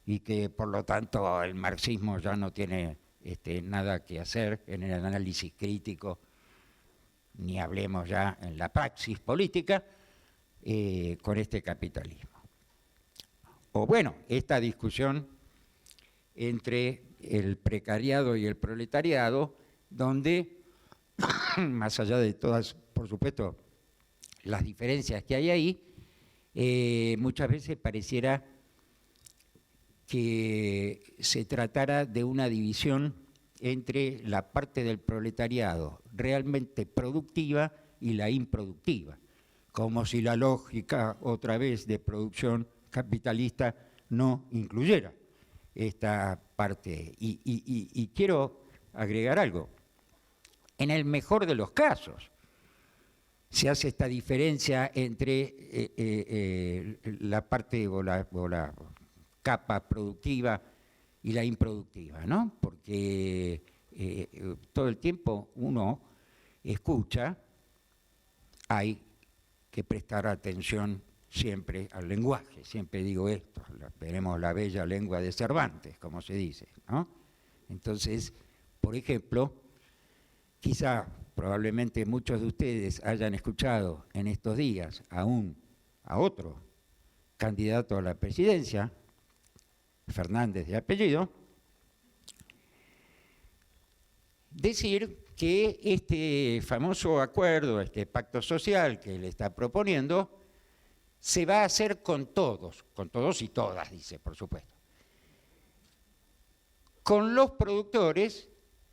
y que por lo tanto el marxismo ya no tiene nada que hacer en el análisis crítico, ni hablemos ya en la praxis política, con este capitalismo. O bueno, esta discusión entre el precariado y el proletariado, donde, más allá de todas, por supuesto, las diferencias que hay ahí, muchas veces pareciera que se tratara de una división entre la parte del proletariado realmente productiva y la improductiva, como si la lógica otra vez de producción capitalista no incluyera esta parte. Y quiero agregar algo. En el mejor de los casos se hace esta diferencia entre la parte o la capa productiva y la improductiva, ¿no? Porque todo el tiempo uno escucha, hay que prestar atención siempre al lenguaje, siempre digo esto, tenemos la bella lengua de Cervantes, como se dice, ¿no? Entonces, por ejemplo, quizá, probablemente muchos de ustedes hayan escuchado en estos días a otro candidato a la presidencia, Fernández de apellido, decir que este famoso acuerdo, este pacto social que él está proponiendo, se va a hacer con todos y todas, dice, por supuesto, con los productores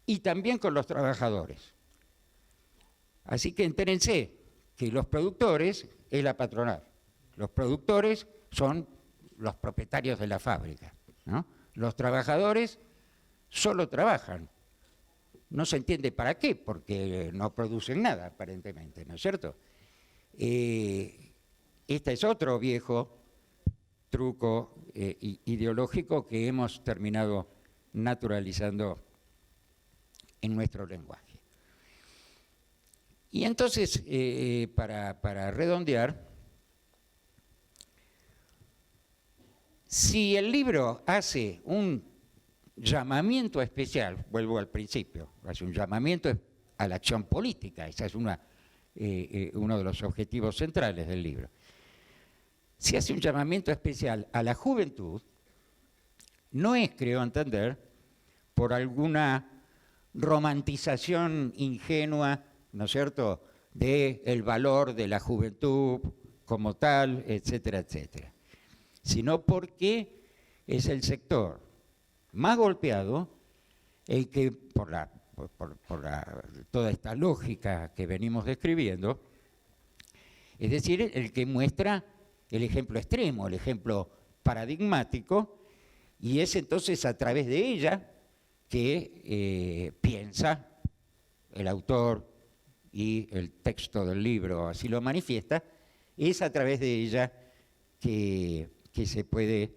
y también con los trabajadores. Así que entérense que los productores es la patronal, los productores son los propietarios de la fábrica, ¿no? Los trabajadores solo trabajan. No se entiende para qué, porque no producen nada, aparentemente, ¿no es cierto? Este es otro viejo truco ideológico que hemos terminado naturalizando en nuestro lenguaje. Y entonces, para redondear, si el libro hace un llamamiento especial, vuelvo al principio, hace un llamamiento a la acción política, ese es uno de los objetivos centrales del libro. Si hace un llamamiento especial a la juventud, no es, creo entender, por alguna romantización ingenua, ¿no es cierto?, del valor de la juventud como tal, etcétera, etcétera, sino porque es el sector más golpeado, el que por toda esta lógica que venimos describiendo, es decir, el que muestra el ejemplo extremo, el ejemplo paradigmático, y es entonces a través de ella que piensa el autor, y el texto del libro así lo manifiesta, es a través de ella que se puede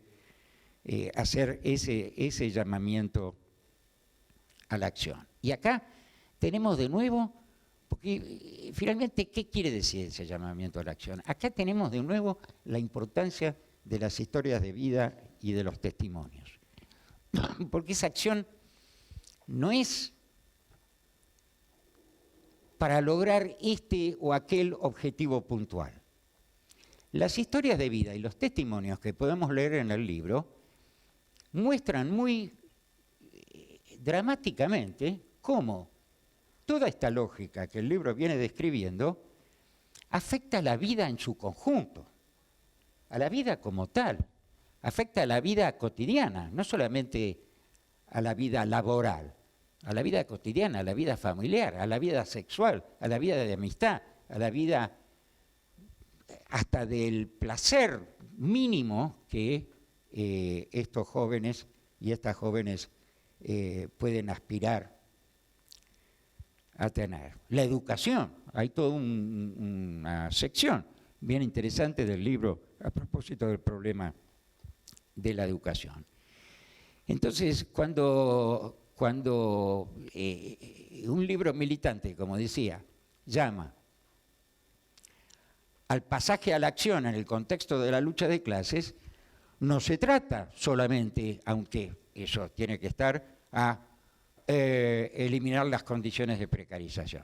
hacer ese llamamiento a la acción. Y acá tenemos de nuevo, porque finalmente, ¿qué quiere decir ese llamamiento a la acción? Acá tenemos de nuevo la importancia de las historias de vida y de los testimonios. Porque esa acción no es para lograr este o aquel objetivo puntual. Las historias de vida y los testimonios que podemos leer en el libro muestran muy dramáticamente cómo toda esta lógica que el libro viene describiendo afecta a la vida en su conjunto, a la vida como tal, afecta a la vida cotidiana, no solamente a la vida laboral, a la vida cotidiana, a la vida familiar, a la vida sexual, a la vida de amistad, a la vida hasta del placer mínimo que estos jóvenes y estas jóvenes pueden aspirar a tener. La educación, hay toda una sección bien interesante del libro a propósito del problema de la educación. Entonces, cuando un libro militante, como decía, llama al pasaje a la acción en el contexto de la lucha de clases, no se trata solamente, aunque eso tiene que estar, a eliminar las condiciones de precarización.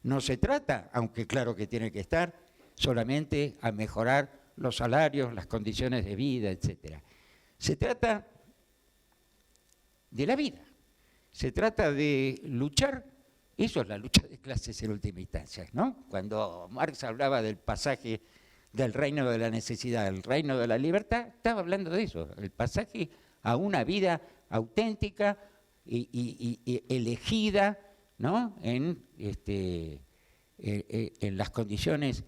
No se trata, aunque claro que tiene que estar, solamente a mejorar los salarios, las condiciones de vida, etc. Se trata de la vida, se trata de luchar, eso es la lucha de clases en última instancia, ¿no? Cuando Marx hablaba del pasaje del reino de la necesidad al reino de la libertad, estaba hablando de eso, el pasaje a una vida auténtica y elegida, ¿no? En las condiciones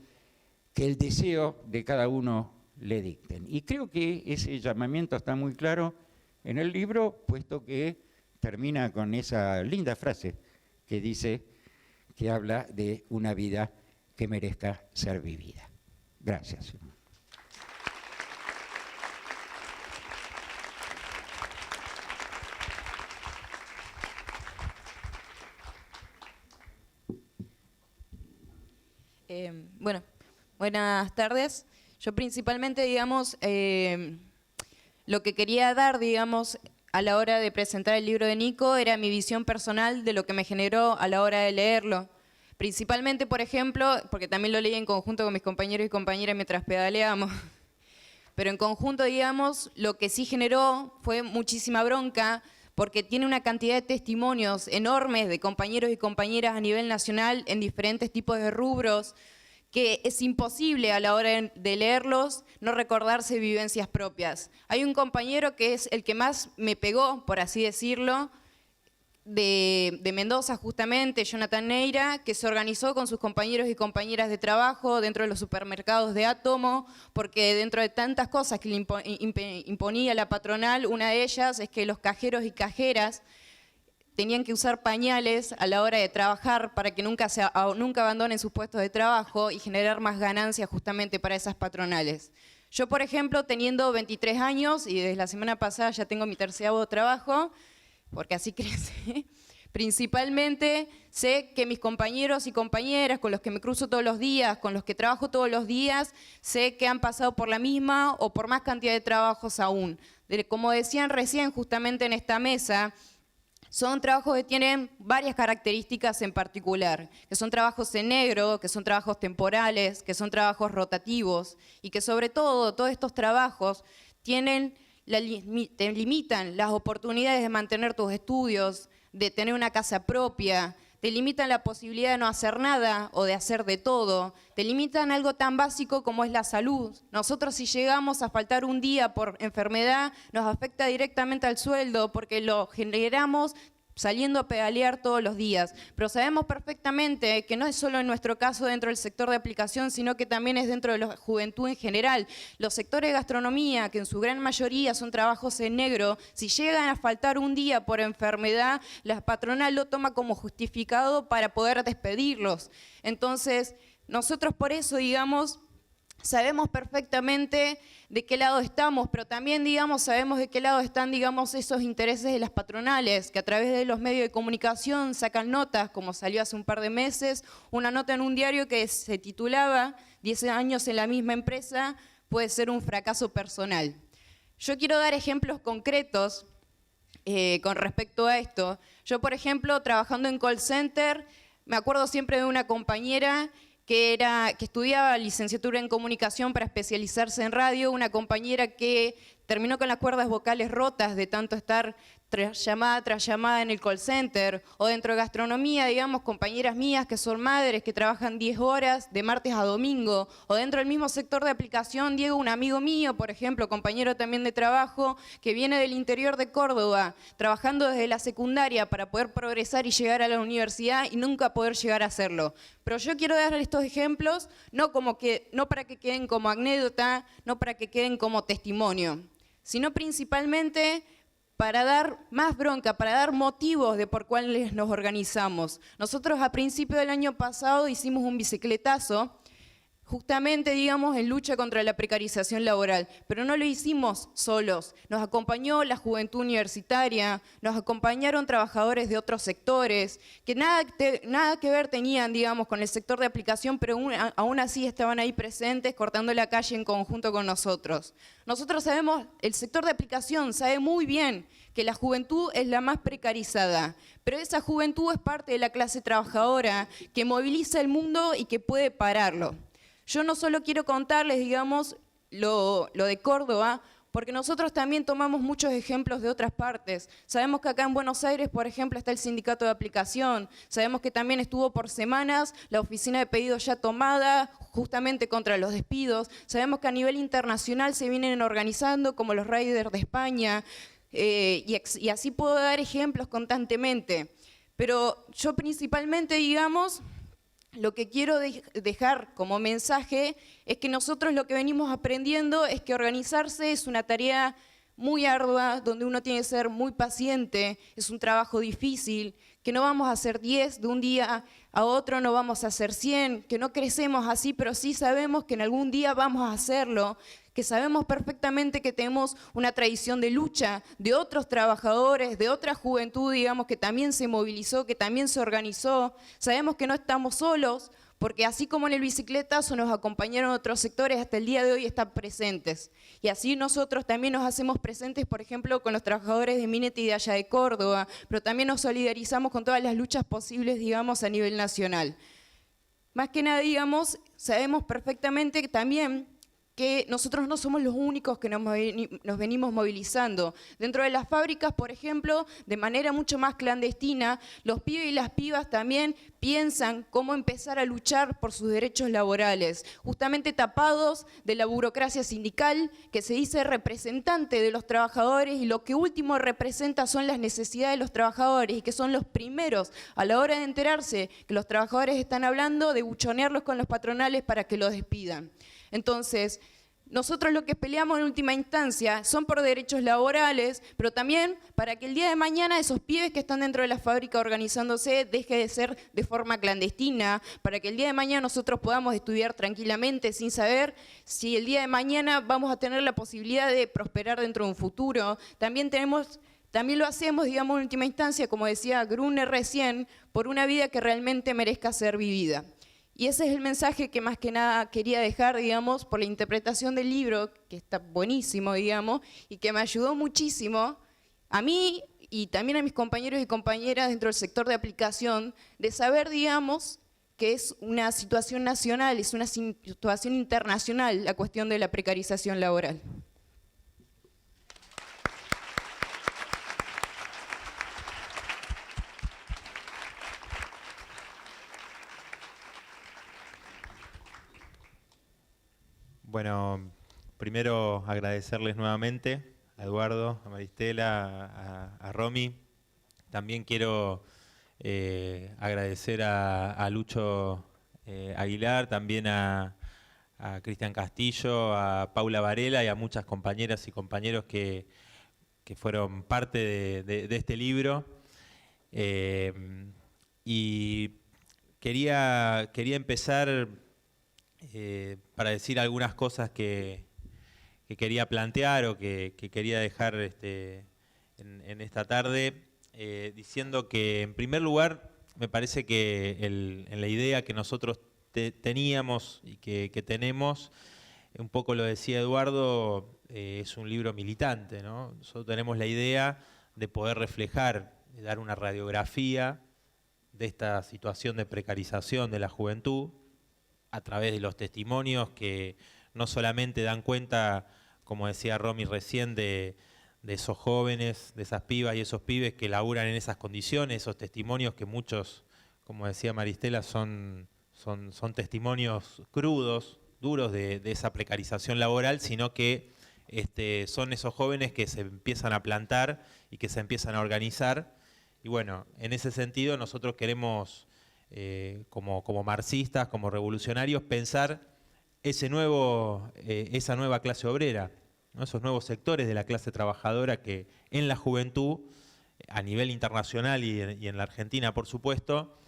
que el deseo de cada uno le dicten. Y creo que ese llamamiento está muy claro en el libro, puesto que termina con esa linda frase que dice, que habla de una vida que merezca ser vivida. Gracias. Bueno, buenas tardes. Yo principalmente, digamos, lo que quería dar, digamos, a la hora de presentar el libro de Nico era mi visión personal de lo que me generó a la hora de leerlo. Principalmente, por ejemplo, porque también lo leí en conjunto con mis compañeros y compañeras mientras pedaleamos, pero en conjunto, digamos, lo que sí generó fue muchísima bronca, porque tiene una cantidad de testimonios enormes de compañeros y compañeras a nivel nacional en diferentes tipos de rubros, que es imposible a la hora de leerlos no recordarse vivencias propias. Hay un compañero que es el que más me pegó, por así decirlo, de Mendoza justamente, Jonathan Neira, que se organizó con sus compañeros y compañeras de trabajo dentro de los supermercados de Átomo, porque dentro de tantas cosas que le imponía la patronal, una de ellas es que los cajeros y cajeras tenían que usar pañales a la hora de trabajar para que nunca abandonen sus puestos de trabajo y generar más ganancias justamente para esas patronales. Yo, por ejemplo, teniendo 23 años y desde la semana pasada ya tengo mi 13º trabajo, porque así crece, principalmente sé que mis compañeros y compañeras con los que me cruzo todos los días, con los que trabajo todos los días, sé que han pasado por la misma o por más cantidad de trabajos aún. Como decían recién justamente en esta mesa, son trabajos que tienen varias características en particular, que son trabajos en negro, que son trabajos temporales, que son trabajos rotativos y que sobre todo todos estos trabajos te limitan las oportunidades de mantener tus estudios, de tener una casa propia, te limitan la posibilidad de no hacer nada o de hacer de todo, te limitan algo tan básico como es la salud. Nosotros si llegamos a faltar un día por enfermedad, nos afecta directamente al sueldo porque lo generamos saliendo a pedalear todos los días. Pero sabemos perfectamente que no es solo en nuestro caso dentro del sector de aplicación, sino que también es dentro de la juventud en general. Los sectores de gastronomía, que en su gran mayoría son trabajos en negro, si llegan a faltar un día por enfermedad, la patronal lo toma como justificado para poder despedirlos. Entonces, nosotros por eso, digamos, sabemos perfectamente de qué lado estamos, pero también, digamos, sabemos de qué lado están, digamos, esos intereses de las patronales, que a través de los medios de comunicación sacan notas, como salió hace un par de meses, una nota en un diario que se titulaba 10 años en la misma empresa puede ser un fracaso personal. Yo quiero dar ejemplos concretos con respecto a esto. Yo, por ejemplo, trabajando en call center, me acuerdo siempre de una compañera que estudiaba licenciatura en comunicación para especializarse en radio, una compañera que terminó con las cuerdas vocales rotas de tanto estar tras llamada en el call center, o dentro de gastronomía, digamos, compañeras mías que son madres, que trabajan 10 horas de martes a domingo, o dentro del mismo sector de aplicación, Diego, un amigo mío, por ejemplo, compañero también de trabajo, que viene del interior de Córdoba, trabajando desde la secundaria para poder progresar y llegar a la universidad y nunca poder llegar a hacerlo. Pero yo quiero dar estos ejemplos, no para que queden como anécdota, no para que queden como testimonio, sino principalmente para dar más bronca, para dar motivos de por cuáles nos organizamos. Nosotros a principio del año pasado hicimos un bicicletazo, justamente, digamos, en lucha contra la precarización laboral, pero no lo hicimos solos. Nos acompañó la juventud universitaria, nos acompañaron trabajadores de otros sectores, que nada que ver tenían, digamos, con el sector de aplicación, pero aún así estaban ahí presentes, cortando la calle en conjunto con nosotros. Nosotros sabemos, el sector de aplicación sabe muy bien que la juventud es la más precarizada, pero esa juventud es parte de la clase trabajadora que moviliza el mundo y que puede pararlo. Yo no solo quiero contarles, digamos, lo de Córdoba, porque nosotros también tomamos muchos ejemplos de otras partes. Sabemos que acá en Buenos Aires, por ejemplo, está el sindicato de aplicación. Sabemos que también estuvo por semanas la oficina de pedidos ya tomada, justamente contra los despidos. Sabemos que a nivel internacional se vienen organizando, como los Riders de España, y así puedo dar ejemplos constantemente. Pero yo principalmente, digamos, lo que quiero dejar como mensaje es que nosotros lo que venimos aprendiendo es que organizarse es una tarea muy ardua, donde uno tiene que ser muy paciente, es un trabajo difícil, que no vamos a hacer 10 de un día a otro, no vamos a hacer 100, que no crecemos así, pero sí sabemos que en algún día vamos a hacerlo, que sabemos perfectamente que tenemos una tradición de lucha de otros trabajadores, de otra juventud, digamos, que también se movilizó, que también se organizó. Sabemos que no estamos solos, porque así como en el bicicletazo nos acompañaron otros sectores, hasta el día de hoy están presentes. Y así nosotros también nos hacemos presentes, por ejemplo, con los trabajadores de Minetti de allá de Córdoba, pero también nos solidarizamos con todas las luchas posibles, digamos, a nivel nacional. Más que nada, digamos, sabemos perfectamente que también que nosotros no somos los únicos que nos venimos movilizando. Dentro de las fábricas, por ejemplo, de manera mucho más clandestina, los pibes y las pibas también piensan cómo empezar a luchar por sus derechos laborales, justamente tapados de la burocracia sindical, que se dice representante de los trabajadores y lo que último representa son las necesidades de los trabajadores y que son los primeros a la hora de enterarse que los trabajadores están hablando de buchonearlos con los patronales para que los despidan. Entonces, nosotros lo que peleamos en última instancia son por derechos laborales, pero también para que el día de mañana esos pibes que están dentro de la fábrica organizándose deje de ser de forma clandestina, para que el día de mañana nosotros podamos estudiar tranquilamente sin saber si el día de mañana vamos a tener la posibilidad de prosperar dentro de un futuro. También lo hacemos, digamos, en última instancia, como decía Gruner recién, por una vida que realmente merezca ser vivida. Y ese es el mensaje que más que nada quería dejar, digamos, por la interpretación del libro, que está buenísimo, digamos, y que me ayudó muchísimo a mí y también a mis compañeros y compañeras dentro del sector de aplicación, de saber, digamos, que es una situación nacional, es una situación internacional la cuestión de la precarización laboral. Bueno, primero agradecerles nuevamente a Eduardo, a Maristela, a Romy. También quiero agradecer a Lucho Aguilar, también a Cristian Castillo, a Paula Varela y a muchas compañeras y compañeros que fueron parte de este libro. Y quería empezar para decir algunas cosas que quería plantear o que quería dejar en esta tarde, diciendo que en primer lugar me parece que en la idea que nosotros teníamos y que tenemos, un poco lo decía Eduardo, es un libro militante, ¿no? Nosotros tenemos la idea de poder reflejar, de dar una radiografía de esta situación de precarización de la juventud a través de los testimonios que no solamente dan cuenta, como decía Romy recién, de esos jóvenes, de esas pibas y esos pibes que laburan en esas condiciones, esos testimonios que muchos, como decía Maristela, son testimonios crudos, duros de esa precarización laboral, sino que son esos jóvenes que se empiezan a plantar y que se empiezan a organizar. Y bueno, en ese sentido nosotros queremos, como marxistas, como revolucionarios, pensar esa nueva clase obrera, ¿no? Esos nuevos sectores de la clase trabajadora que en la juventud, a nivel internacional y en la Argentina, por supuesto,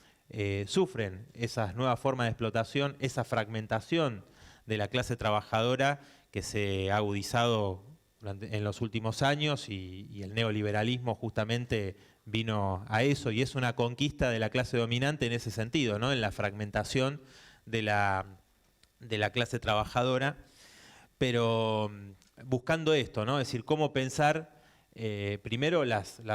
sufren esas nuevas formas de explotación, esa fragmentación de la clase trabajadora que se ha agudizado en los últimos años y el neoliberalismo justamente vino a eso y es una conquista de la clase dominante en ese sentido, ¿no? En la fragmentación de la clase trabajadora, pero buscando esto, ¿no? Es decir, cómo pensar primero las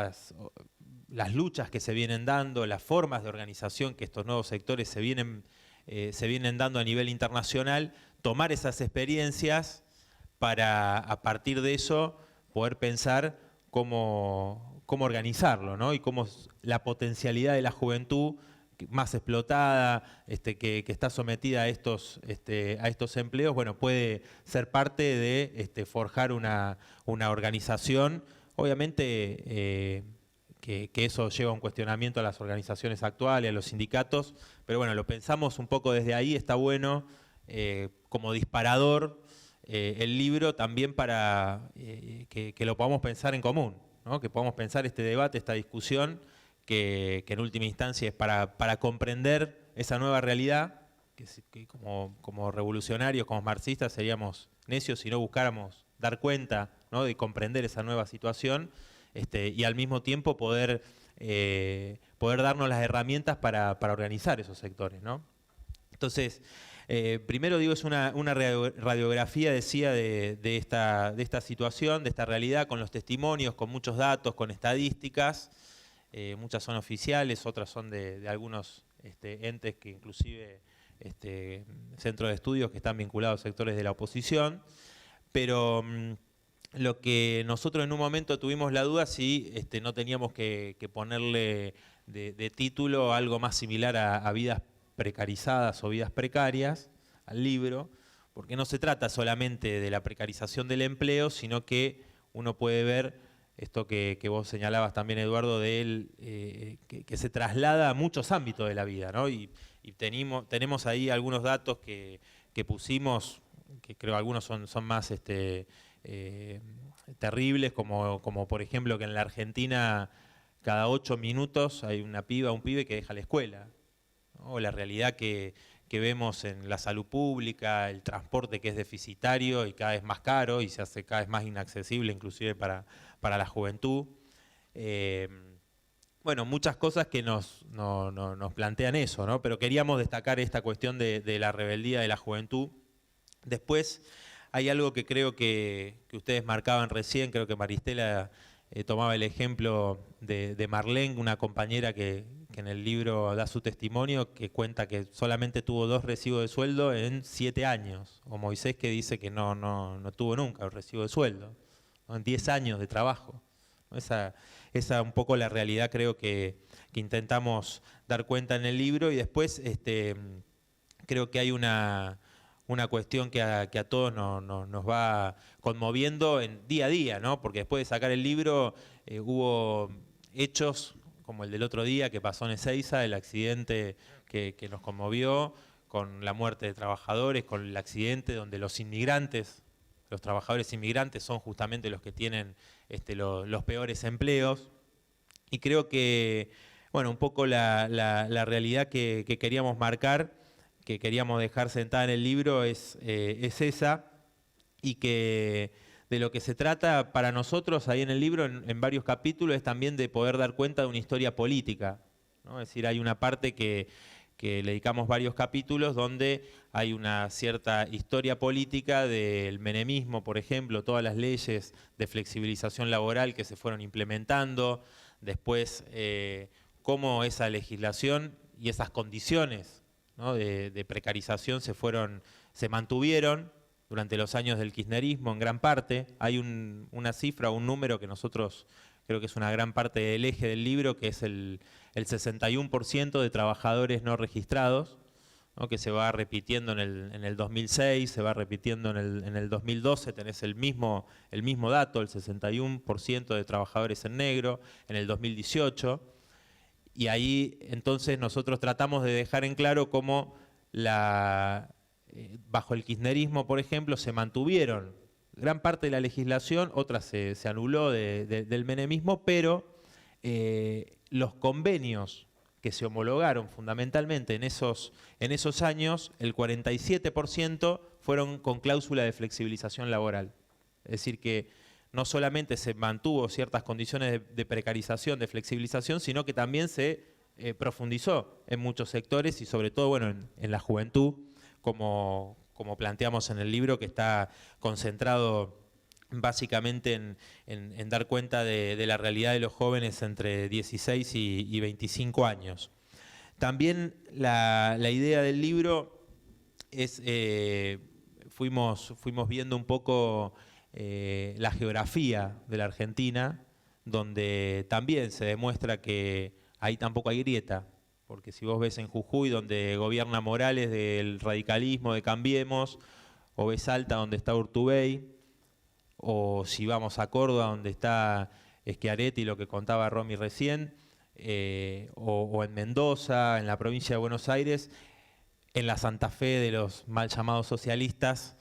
luchas que se vienen dando, las formas de organización que estos nuevos sectores se vienen dando a nivel internacional, tomar esas experiencias para, a partir de eso, poder pensar cómo organizarlo, ¿no? Y cómo la potencialidad de la juventud más explotada, que está sometida a estos empleos, bueno, puede ser parte de forjar una organización. Obviamente que eso lleva a un cuestionamiento a las organizaciones actuales, a los sindicatos, pero bueno, lo pensamos un poco desde ahí, está bueno como disparador el libro también para que lo podamos pensar en común, ¿no? Que podamos pensar este debate, esta discusión, que en última instancia es para comprender esa nueva realidad, que como revolucionarios, como marxistas, seríamos necios si no buscáramos dar cuenta, ¿no? De comprender esa nueva situación y al mismo tiempo poder darnos las herramientas para organizar esos sectores, ¿no? Entonces, primero digo, es una radiografía, decía, de esta situación, de esta realidad, con los testimonios, con muchos datos, con estadísticas. Muchas son oficiales, otras son de algunos entes que inclusive centros de estudios que están vinculados a sectores de la oposición, pero lo que nosotros en un momento tuvimos la duda si no teníamos que ponerle de título algo más similar a vidas precarizadas o vidas precarias al libro, porque no se trata solamente de la precarización del empleo, sino que uno puede ver esto que vos señalabas también, Eduardo, de él, que se traslada a muchos ámbitos de la vida, ¿no? Y tenemos ahí algunos datos que pusimos, que creo algunos son más terribles, como por ejemplo que en la Argentina cada 8 minutos hay una piba, un pibe que deja la escuela, ¿no? O la realidad que vemos en la salud pública, el transporte que es deficitario y cada vez más caro y se hace cada vez más inaccesible inclusive para la juventud. Bueno, muchas cosas que nos plantean eso, ¿no? Pero queríamos destacar esta cuestión de la rebeldía de la juventud. Después hay algo que creo que ustedes marcaban recién, creo que Maristela tomaba el ejemplo de Marlene, una compañera que en el libro da su testimonio, que cuenta que solamente tuvo 2 recibos de sueldo en 7 años, o Moisés, que dice que no tuvo nunca un recibo de sueldo, ¿no? En 10 años de trabajo. Esa un poco la realidad creo que intentamos dar cuenta en el libro, y después creo que hay una cuestión que a todos nos va conmoviendo en día a día, ¿no? Porque después de sacar el libro hubo hechos como el del otro día que pasó en Ezeiza, el accidente que nos conmovió, con la muerte de trabajadores, con el accidente donde los inmigrantes, los trabajadores inmigrantes son justamente los que tienen los peores empleos. Y creo que, bueno, un poco la realidad que queríamos marcar, que queríamos dejar sentada en el libro es esa, y que de lo que se trata para nosotros ahí en el libro, en varios capítulos, es también de poder dar cuenta de una historia política, ¿no? Es decir, hay una parte que le dedicamos varios capítulos donde hay una cierta historia política del menemismo, por ejemplo, todas las leyes de flexibilización laboral que se fueron implementando, después cómo esa legislación y esas condiciones, ¿no?, de precarización se mantuvieron durante los años del kirchnerismo en gran parte. Hay una cifra, un número que nosotros creo que es una gran parte del eje del libro, que es el 61% de trabajadores no registrados, ¿no?, que se va repitiendo en el 2006, se va repitiendo en el 2012, tenés el mismo dato, el 61% de trabajadores en negro, en el 2018, y ahí entonces nosotros tratamos de dejar en claro cómo bajo el kirchnerismo, por ejemplo, se mantuvieron gran parte de la legislación, otra se anuló del menemismo, pero los convenios que se homologaron fundamentalmente en esos años, el 47% fueron con cláusula de flexibilización laboral. Es decir, que no solamente se mantuvo ciertas condiciones de precarización, de flexibilización, sino que también se profundizó en muchos sectores y sobre todo, bueno, en la juventud, como planteamos en el libro, que está concentrado básicamente en dar cuenta de la realidad de los jóvenes entre 16 y 25 años. También la idea del libro es, fuimos viendo un poco la geografía de la Argentina, donde también se demuestra que ahí tampoco hay grieta, porque si vos ves en Jujuy, donde gobierna Morales del radicalismo, de Cambiemos, o ves Salta, donde está Urtubey, o si vamos a Córdoba, donde está Schiaretti, lo que contaba Romy recién, o en Mendoza, en la provincia de Buenos Aires, en la Santa Fe de los mal llamados socialistas,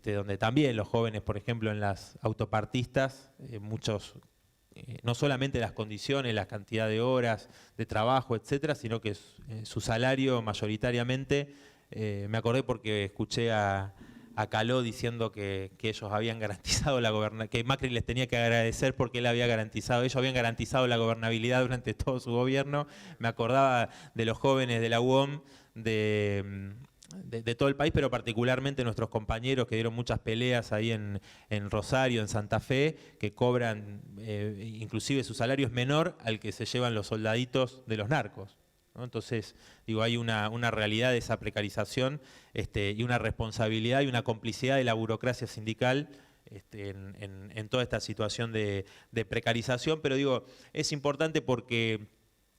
donde también los jóvenes, por ejemplo, en las autopartistas, muchos, no solamente las condiciones, la cantidad de horas de trabajo, etcétera, sino que su salario mayoritariamente, me acordé porque escuché a Caló diciendo que ellos habían garantizado la gobernabilidad, que Macri les tenía que agradecer porque él había garantizado, ellos habían garantizado la gobernabilidad durante todo su gobierno. Me acordaba de los jóvenes de la UOM, de todo el país, pero particularmente nuestros compañeros que dieron muchas peleas ahí en Rosario, en Santa Fe, que cobran, inclusive su salario es menor al que se llevan los soldaditos de los narcos, ¿no? Entonces, digo, hay una realidad de esa precarización y una responsabilidad y una complicidad de la burocracia sindical en toda esta situación de precarización, pero digo, es importante porque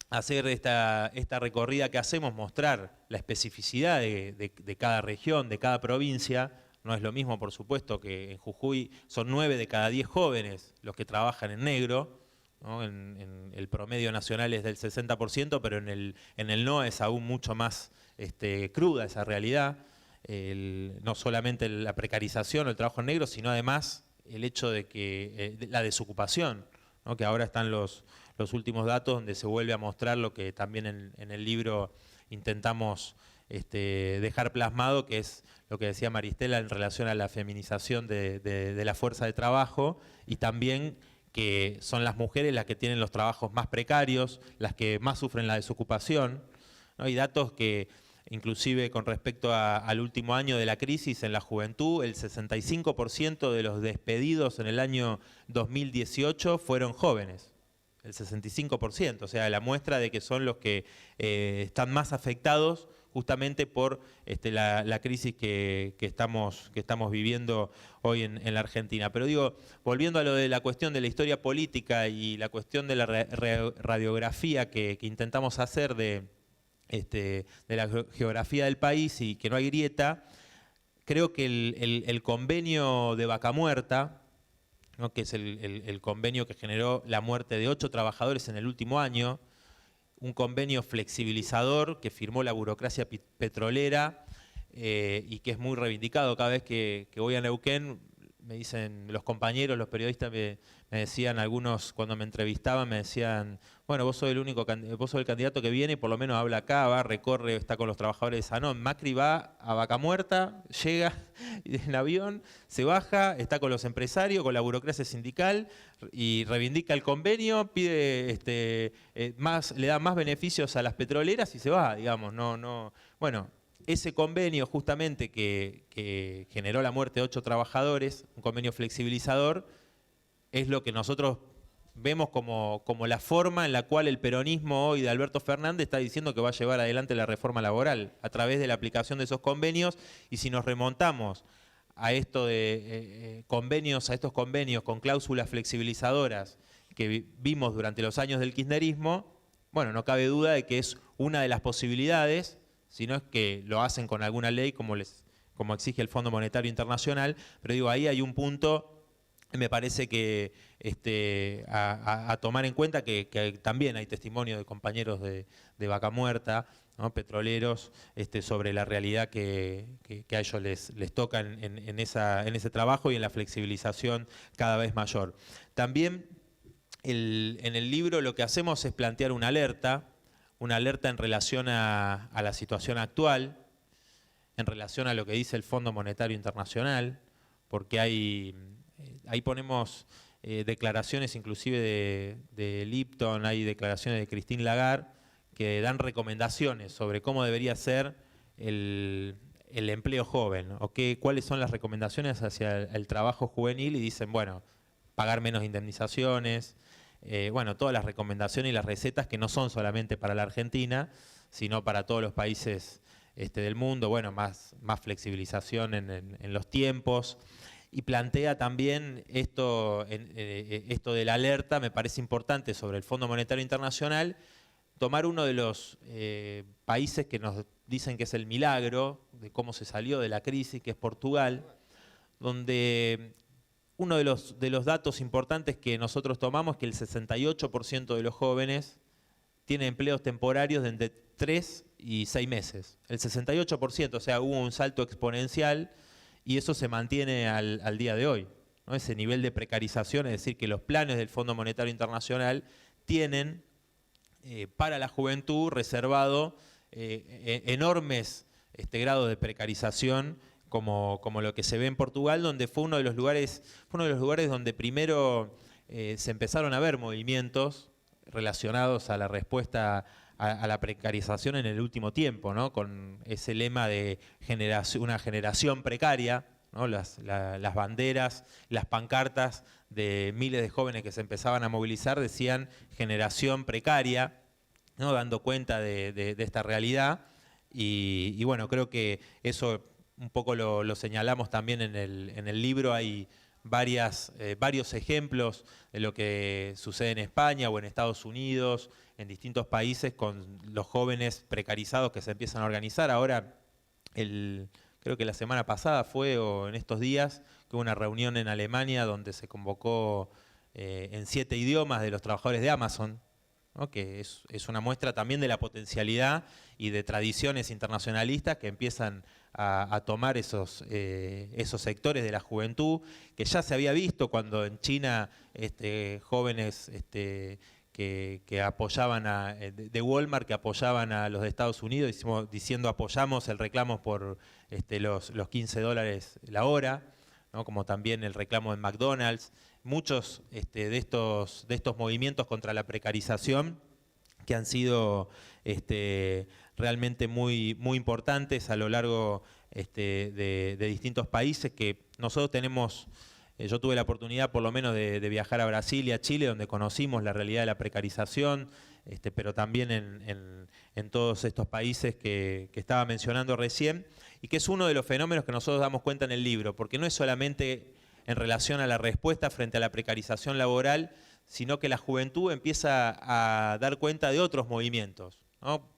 hacer esta recorrida que hacemos, mostrar la especificidad de cada región, de cada provincia. No es lo mismo, por supuesto, que en Jujuy son 9 de cada 10 jóvenes los que trabajan en negro, ¿no? En el promedio nacional es del 60%, pero en el NOA es aún mucho más cruda esa realidad. No solamente la precarización o el trabajo en negro, sino además el hecho de que la desocupación, ¿no? Que ahora están los últimos datos donde se vuelve a mostrar lo que también en el libro intentamos dejar plasmado, que es lo que decía Maristela en relación a la feminización de la fuerza de trabajo, y también que son las mujeres las que tienen los trabajos más precarios, las que más sufren la desocupación, ¿no? Hay datos que, inclusive con respecto al último año de la crisis en la juventud, el 65% de los despedidos en el año 2018 fueron jóvenes. El 65%, o sea, la muestra de que son los que están más afectados justamente por la crisis que estamos viviendo hoy en la Argentina. Pero digo, volviendo a lo de la cuestión de la historia política y la cuestión de la radiografía que intentamos hacer de la geografía del país y que no hay grieta, creo que el convenio de Vaca Muerta, ¿no?, que es el convenio que generó la muerte de 8 trabajadores en el último año, un convenio flexibilizador que firmó la burocracia petrolera y que es muy reivindicado. Cada vez que voy a Neuquén, me dicen los compañeros, los periodistas me decían, algunos cuando me entrevistaban me decían, bueno, vos sos el candidato que viene y por lo menos habla acá, va, recorre, está con los trabajadores de Sanón. Macri va a Vaca Muerta, llega en avión, se baja, está con los empresarios, con la burocracia sindical y reivindica el convenio, pide le da más beneficios a las petroleras y se va, digamos, bueno. Ese convenio justamente que generó la muerte de 8 trabajadores, un convenio flexibilizador, es lo que nosotros vemos como la forma en la cual el peronismo hoy de Alberto Fernández está diciendo que va a llevar adelante la reforma laboral, a través de la aplicación de esos convenios. Y si nos remontamos a esto de convenios, a estos convenios con cláusulas flexibilizadoras que vimos durante los años del kirchnerismo, bueno, no cabe duda de que es una de las posibilidades, si no es que lo hacen con alguna ley como exige el Fondo Monetario Internacional, pero digo, ahí hay un punto, me parece que a tomar en cuenta que también hay testimonio de compañeros de Vaca Muerta, ¿no? Petroleros, sobre la realidad que a ellos les toca en ese trabajo y en la flexibilización cada vez mayor. También en el libro lo que hacemos es plantear una alerta en relación a la situación actual, en relación a lo que dice el Fondo Monetario Internacional, porque ahí ponemos declaraciones inclusive de Lipton, hay declaraciones de Christine Lagarde, que dan recomendaciones sobre cómo debería ser el empleo joven, o cuáles son las recomendaciones hacia el trabajo juvenil, y dicen, bueno, pagar menos indemnizaciones, bueno, todas las recomendaciones y las recetas que no son solamente para la Argentina, sino para todos los países del mundo, bueno, más flexibilización en los tiempos. Y plantea también esto de la alerta, me parece importante, sobre el Fondo Monetario Internacional, tomar uno de los países que nos dicen que es el milagro de cómo se salió de la crisis, que es Portugal, donde uno de los datos importantes que nosotros tomamos es que el 68% de los jóvenes tiene empleos temporarios de entre 3 y 6 meses. El 68%, o sea, hubo un salto exponencial y eso se mantiene al día de hoy, ¿no? Ese nivel de precarización, es decir, que los planes del Fondo Monetario Internacional tienen para la juventud reservado enormes grados de precarización, como lo que se ve en Portugal, donde fue uno de los lugares donde primero se empezaron a ver movimientos relacionados a la respuesta a la precarización en el último tiempo, ¿no? Con ese lema de una generación precaria, ¿no? Las banderas, las pancartas de miles de jóvenes que se empezaban a movilizar decían generación precaria, ¿no? Dando cuenta de esta realidad. Y bueno, creo que eso un poco lo señalamos también en el libro. Hay varios ejemplos de lo que sucede en España o en Estados Unidos, en distintos países, con los jóvenes precarizados que se empiezan a organizar. Ahora, creo que la semana pasada o en estos días, que hubo una reunión en Alemania donde se convocó en 7 idiomas de los trabajadores de Amazon, ¿no? Que es una muestra también de la potencialidad y de tradiciones internacionalistas que empiezan a tomar esos sectores de la juventud, que ya se había visto cuando en China jóvenes que apoyaban de Walmart, que apoyaban a los de Estados Unidos, diciendo apoyamos el reclamo por los $15 la hora, ¿no? Como también el reclamo en McDonald's. Muchos de estos movimientos contra la precarización que han sido realmente muy importantes a lo largo de distintos países, que nosotros tenemos. Yo tuve la oportunidad por lo menos de viajar a Brasil y a Chile, donde conocimos la realidad de la precarización, pero también en todos estos países que estaba mencionando recién, y que es uno de los fenómenos que nosotros damos cuenta en el libro, porque no es solamente en relación a la respuesta frente a la precarización laboral, sino que la juventud empieza a dar cuenta de otros movimientos, ¿no?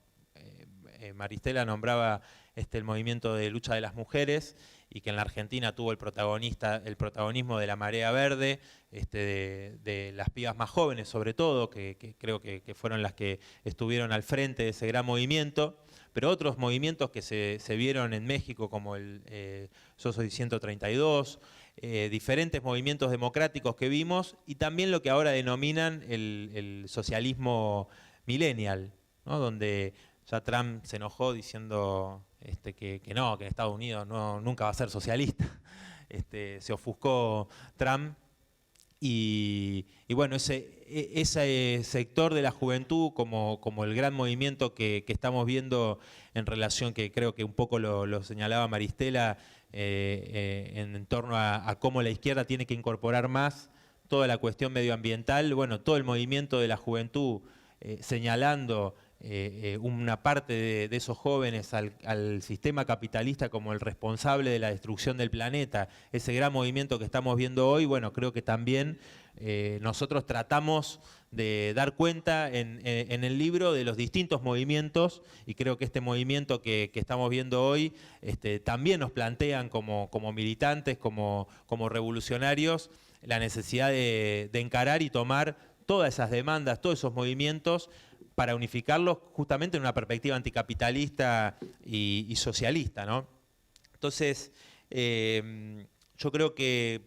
Maristela nombraba el movimiento de lucha de las mujeres, y que en la Argentina tuvo el protagonismo de la Marea Verde, de las pibas más jóvenes sobre todo, que creo que fueron las que estuvieron al frente de ese gran movimiento, pero otros movimientos que se vieron en México, como el Yo Soy 132, diferentes movimientos democráticos que vimos, y también lo que ahora denominan el socialismo millennial, ¿no? Donde ya Trump se enojó diciendo que no, que en Estados Unidos nunca va a ser socialista. Se ofuscó Trump. Y bueno, ese sector de la juventud, como el gran movimiento que estamos viendo en relación, que creo que un poco lo señalaba Maristela, en torno a cómo la izquierda tiene que incorporar más toda la cuestión medioambiental, bueno, todo el movimiento de la juventud señalando una parte de esos jóvenes al sistema capitalista como el responsable de la destrucción del planeta, ese gran movimiento que estamos viendo hoy, bueno, creo que también nosotros tratamos de dar cuenta en el libro de los distintos movimientos, y creo que este movimiento que estamos viendo hoy también nos plantean como militantes, como revolucionarios, la necesidad de encarar y tomar todas esas demandas, todos esos movimientos, para unificarlos justamente en una perspectiva anticapitalista y socialista, ¿no? Entonces, yo creo que,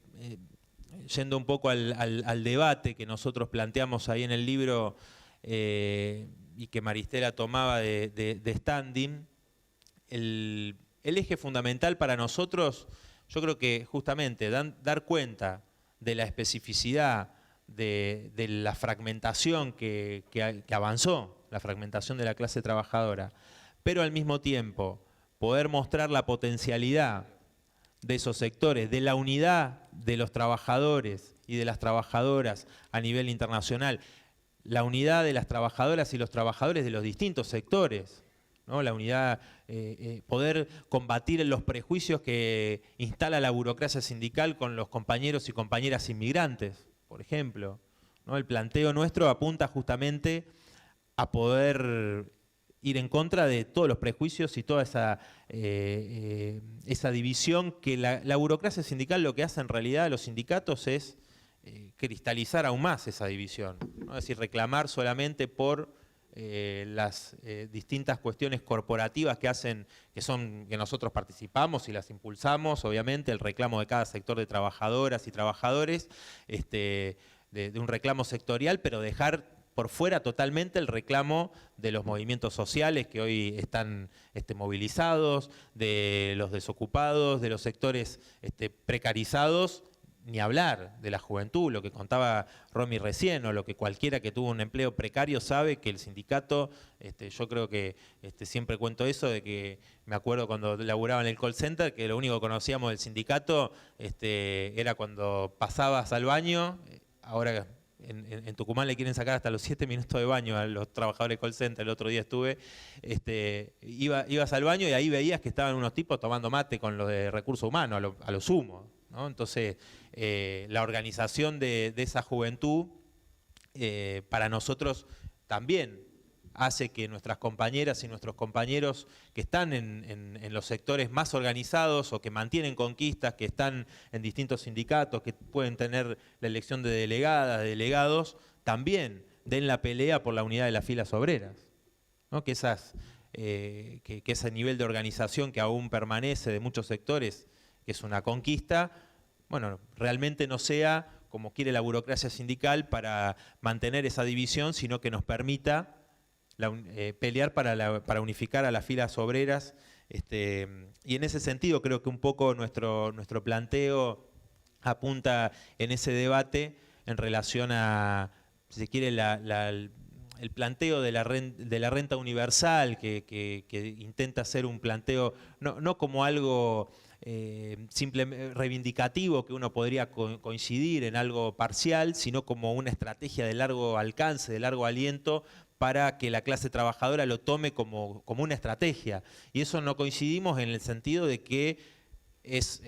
yendo un poco al debate que nosotros planteamos ahí en el libro y que Maristela tomaba de standing, el eje fundamental para nosotros, yo creo que justamente dar cuenta de la especificidad de la fragmentación que avanzó, la fragmentación de la clase trabajadora, pero al mismo tiempo poder mostrar la potencialidad de esos sectores, de la unidad de los trabajadores y de las trabajadoras a nivel internacional, la unidad de las trabajadoras y los trabajadores de los distintos sectores, ¿no? La unidad, poder combatir los prejuicios que instala la burocracia sindical con los compañeros y compañeras inmigrantes, por ejemplo, ¿no? El planteo nuestro apunta justamente a poder ir en contra de todos los prejuicios y toda esa división que la burocracia sindical lo que hace en realidad a los sindicatos es cristalizar aún más esa división, ¿no? Es decir, reclamar solamente por las distintas cuestiones corporativas que nosotros participamos y las impulsamos, obviamente, el reclamo de cada sector de trabajadoras y trabajadores, de un reclamo sectorial, pero dejar por fuera totalmente el reclamo de los movimientos sociales que hoy están movilizados, de los desocupados, de los sectores precarizados, ni hablar de la juventud, lo que contaba Romy recién, o lo que cualquiera que tuvo un empleo precario sabe que el sindicato, yo creo que siempre cuento eso, de que me acuerdo cuando laburaba en el call center, que lo único que conocíamos del sindicato era cuando pasabas al baño. Ahora en Tucumán le quieren sacar hasta los 7 minutos de baño a los trabajadores de call center. El otro día estuve, ibas al baño y ahí veías que estaban unos tipos tomando mate con los de recursos humanos, a lo sumo, ¿no? Entonces, la organización de esa juventud para nosotros también hace que nuestras compañeras y nuestros compañeros que están en los sectores más organizados o que mantienen conquistas, que están en distintos sindicatos, que pueden tener la elección de delegadas, de delegados, también den la pelea por la unidad de las filas obreras, ¿no? Que ese nivel de organización que aún permanece de muchos sectores, que es una conquista, bueno, realmente no sea como quiere la burocracia sindical para mantener esa división, sino que nos permita pelear para unificar a las filas obreras. Y en ese sentido creo que un poco nuestro planteo apunta en ese debate en relación a, si se quiere, el planteo de la renta universal, que intenta ser un planteo no como algo simple reivindicativo que uno podría coincidir en algo parcial, sino como una estrategia de largo alcance, de largo aliento, para que la clase trabajadora lo tome como una estrategia. Y eso no coincidimos en el sentido de que es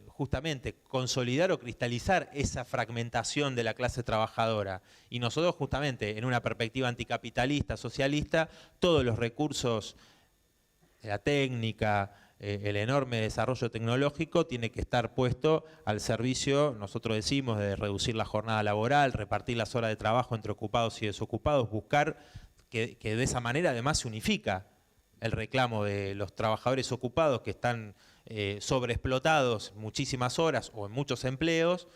justamente consolidar o cristalizar esa fragmentación de la clase trabajadora. Y nosotros justamente en una perspectiva anticapitalista, socialista, todos los recursos de la técnica, el enorme desarrollo tecnológico tiene que estar puesto al servicio, nosotros decimos, de reducir la jornada laboral, repartir las horas de trabajo entre ocupados y desocupados, buscar que de esa manera además se unifica el reclamo de los trabajadores ocupados que están sobreexplotados muchísimas horas o en muchos empleos,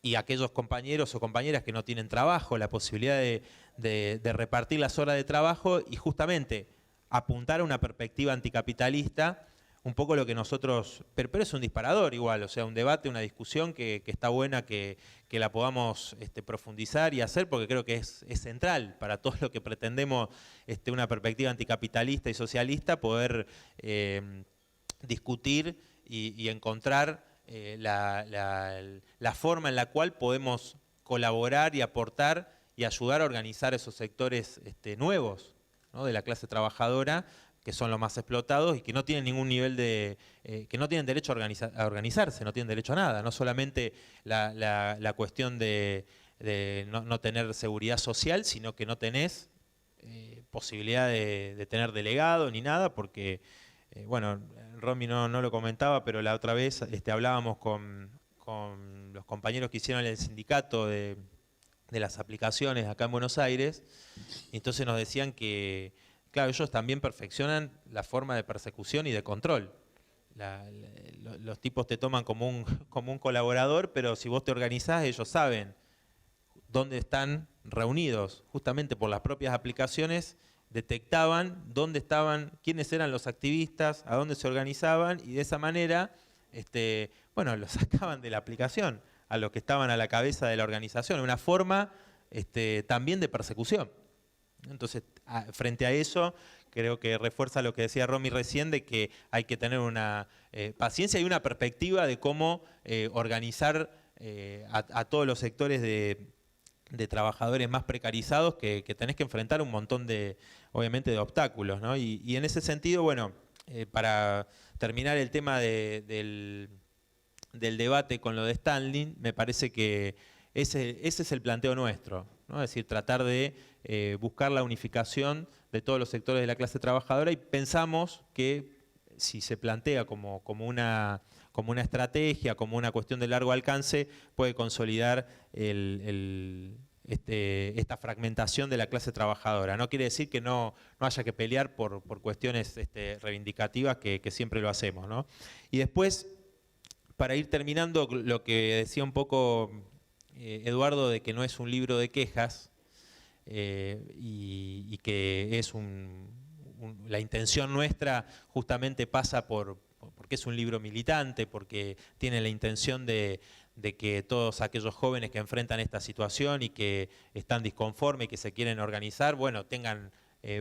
y aquellos compañeros o compañeras que no tienen trabajo, la posibilidad de repartir las horas de trabajo y justamente apuntar a una perspectiva anticapitalista. Un poco lo que nosotros, pero es un disparador igual, o sea, un debate, una discusión que está buena que la podamos profundizar y hacer, porque creo que es central para todo lo que pretendemos una perspectiva anticapitalista y socialista, poder discutir y encontrar la forma en la cual podemos colaborar y aportar y ayudar a organizar esos sectores nuevos, ¿no?, de la clase trabajadora, que son los más explotados y que no tienen ningún nivel que no tienen derecho a organizarse, no tienen derecho a nada, no solamente la cuestión de no tener seguridad social, sino que no tenés posibilidad de tener delegado ni nada, porque, bueno, Romy no lo comentaba, pero la otra vez hablábamos con los compañeros que hicieron el sindicato de las aplicaciones acá en Buenos Aires, y entonces nos decían que, claro, ellos también perfeccionan la forma de persecución y de control. Los tipos te toman como un colaborador, pero si vos te organizás, ellos saben dónde están reunidos. Justamente por las propias aplicaciones detectaban dónde estaban, quiénes eran los activistas, a dónde se organizaban, y de esa manera, bueno, los sacaban de la aplicación a los que estaban a la cabeza de la organización. Una forma también de persecución. Entonces, frente a eso, creo que refuerza lo que decía Romy recién, de que hay que tener una paciencia y una perspectiva de cómo organizar a todos los sectores de trabajadores más precarizados, que tenés que enfrentar un montón obviamente, de obstáculos, ¿no? Y en ese sentido, bueno, para terminar el tema del debate con lo de Standing, me parece que ese es el planteo nuestro, ¿no? Es decir, tratar de buscar la unificación de todos los sectores de la clase trabajadora, y pensamos que si se plantea como una estrategia, como una cuestión de largo alcance, puede consolidar esta fragmentación de la clase trabajadora. No quiere decir que no haya que pelear por cuestiones reivindicativas, que siempre lo hacemos, ¿no? Y después, para ir terminando, lo que decía un poco Eduardo, de que no es un libro de quejas, y que es la intención nuestra justamente pasa porque es un libro militante, porque tiene la intención de que todos aquellos jóvenes que enfrentan esta situación y que están disconformes y que se quieren organizar, bueno, tengan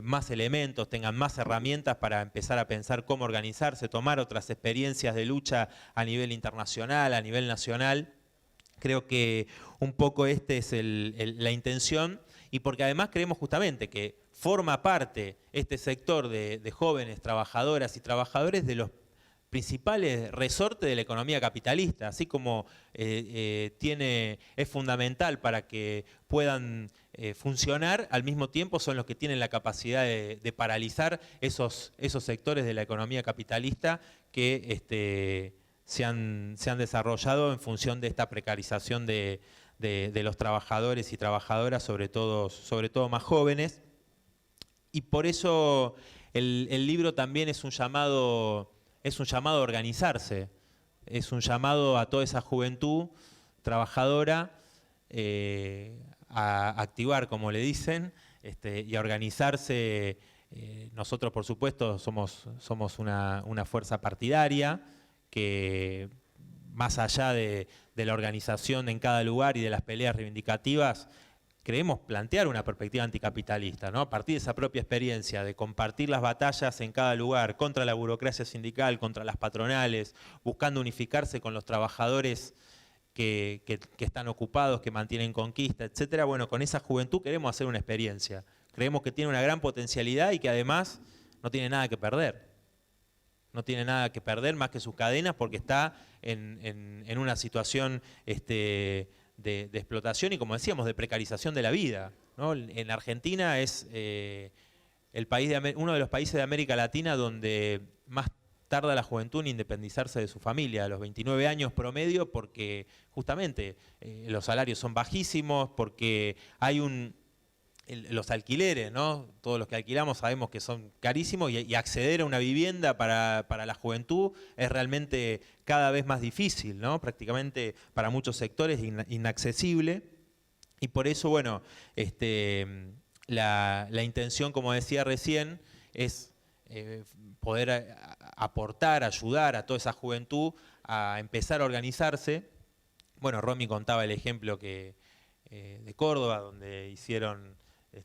más elementos, tengan más herramientas para empezar a pensar cómo organizarse, tomar otras experiencias de lucha a nivel internacional, a nivel nacional. Creo que un poco es la intención, y porque además creemos justamente que forma parte este sector de jóvenes trabajadoras y trabajadores de los principales resortes de la economía capitalista, así como es fundamental para que puedan funcionar, al mismo tiempo son los que tienen la capacidad de paralizar esos sectores de la economía capitalista que se han desarrollado en función de esta precarización de los trabajadores y trabajadoras, sobre todo más jóvenes. Y por eso el libro también es un llamado a organizarse, es un llamado a toda esa juventud trabajadora a activar, como le dicen, y a organizarse. Nosotros, por supuesto, somos una fuerza partidaria que, más allá de la organización en cada lugar y de las peleas reivindicativas, creemos plantear una perspectiva anticapitalista, ¿no? A partir de esa propia experiencia de compartir las batallas en cada lugar contra la burocracia sindical, contra las patronales, buscando unificarse con los trabajadores que están ocupados, que mantienen conquista, etcétera. Bueno, con esa juventud queremos hacer una experiencia. Creemos que tiene una gran potencialidad y que además no tiene nada que perder. No tiene nada que perder más que sus cadenas, porque está en una situación de explotación y, como decíamos, de precarización de la vida, ¿no? En Argentina es uno de los países de América Latina donde más tarda la juventud en independizarse de su familia, a los 29 años promedio, porque justamente los salarios son bajísimos, porque hay los alquileres, ¿no? Todos los que alquilamos sabemos que son carísimos, y acceder a una vivienda para la juventud es realmente cada vez más difícil, ¿no? Prácticamente para muchos sectores inaccesible. Y por eso, bueno, la intención, como decía recién, es poder aportar, ayudar a toda esa juventud a empezar a organizarse. Bueno, Romy contaba el ejemplo de Córdoba, donde hicieron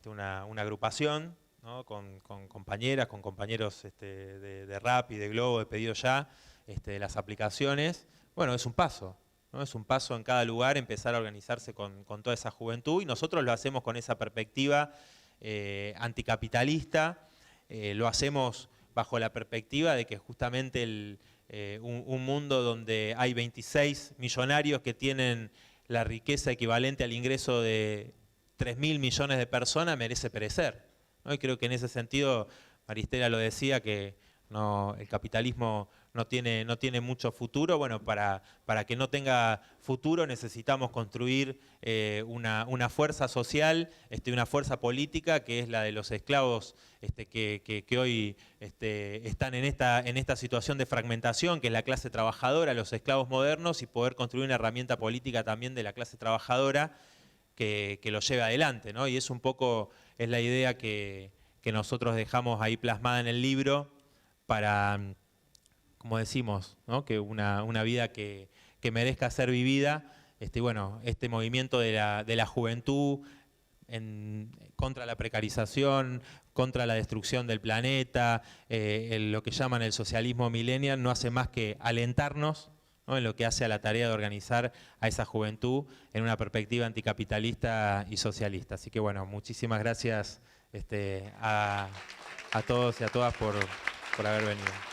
una agrupación, ¿no? con compañeras, con compañeros de Rap y de Globo, de Pedido Ya, de las aplicaciones, bueno, es un paso, ¿no? Es un paso en cada lugar empezar a organizarse con toda esa juventud y nosotros lo hacemos con esa perspectiva anticapitalista, lo hacemos bajo la perspectiva de que justamente un mundo donde hay 26 millonarios que tienen la riqueza equivalente al ingreso de 3.000 millones de personas merece perecer, ¿no? Y creo que en ese sentido, Maristela lo decía, que el capitalismo no tiene mucho futuro. Bueno, para que no tenga futuro necesitamos construir una fuerza social, una fuerza política que es la de los esclavos que hoy están en esta situación de fragmentación, que es la clase trabajadora, los esclavos modernos, y poder construir una herramienta política también de la clase trabajadora que lo lleve adelante, ¿no? Y es un poco la idea que nosotros dejamos ahí plasmada en el libro para, como decimos, ¿no? Que una vida que merezca ser vivida. Bueno, este movimiento de la juventud contra la precarización, contra la destrucción del planeta, lo que llaman el socialismo millennial, no hace más que alentarnos, ¿no? En lo que hace a la tarea de organizar a esa juventud en una perspectiva anticapitalista y socialista. Así que bueno, muchísimas gracias a todos y a todas por haber venido.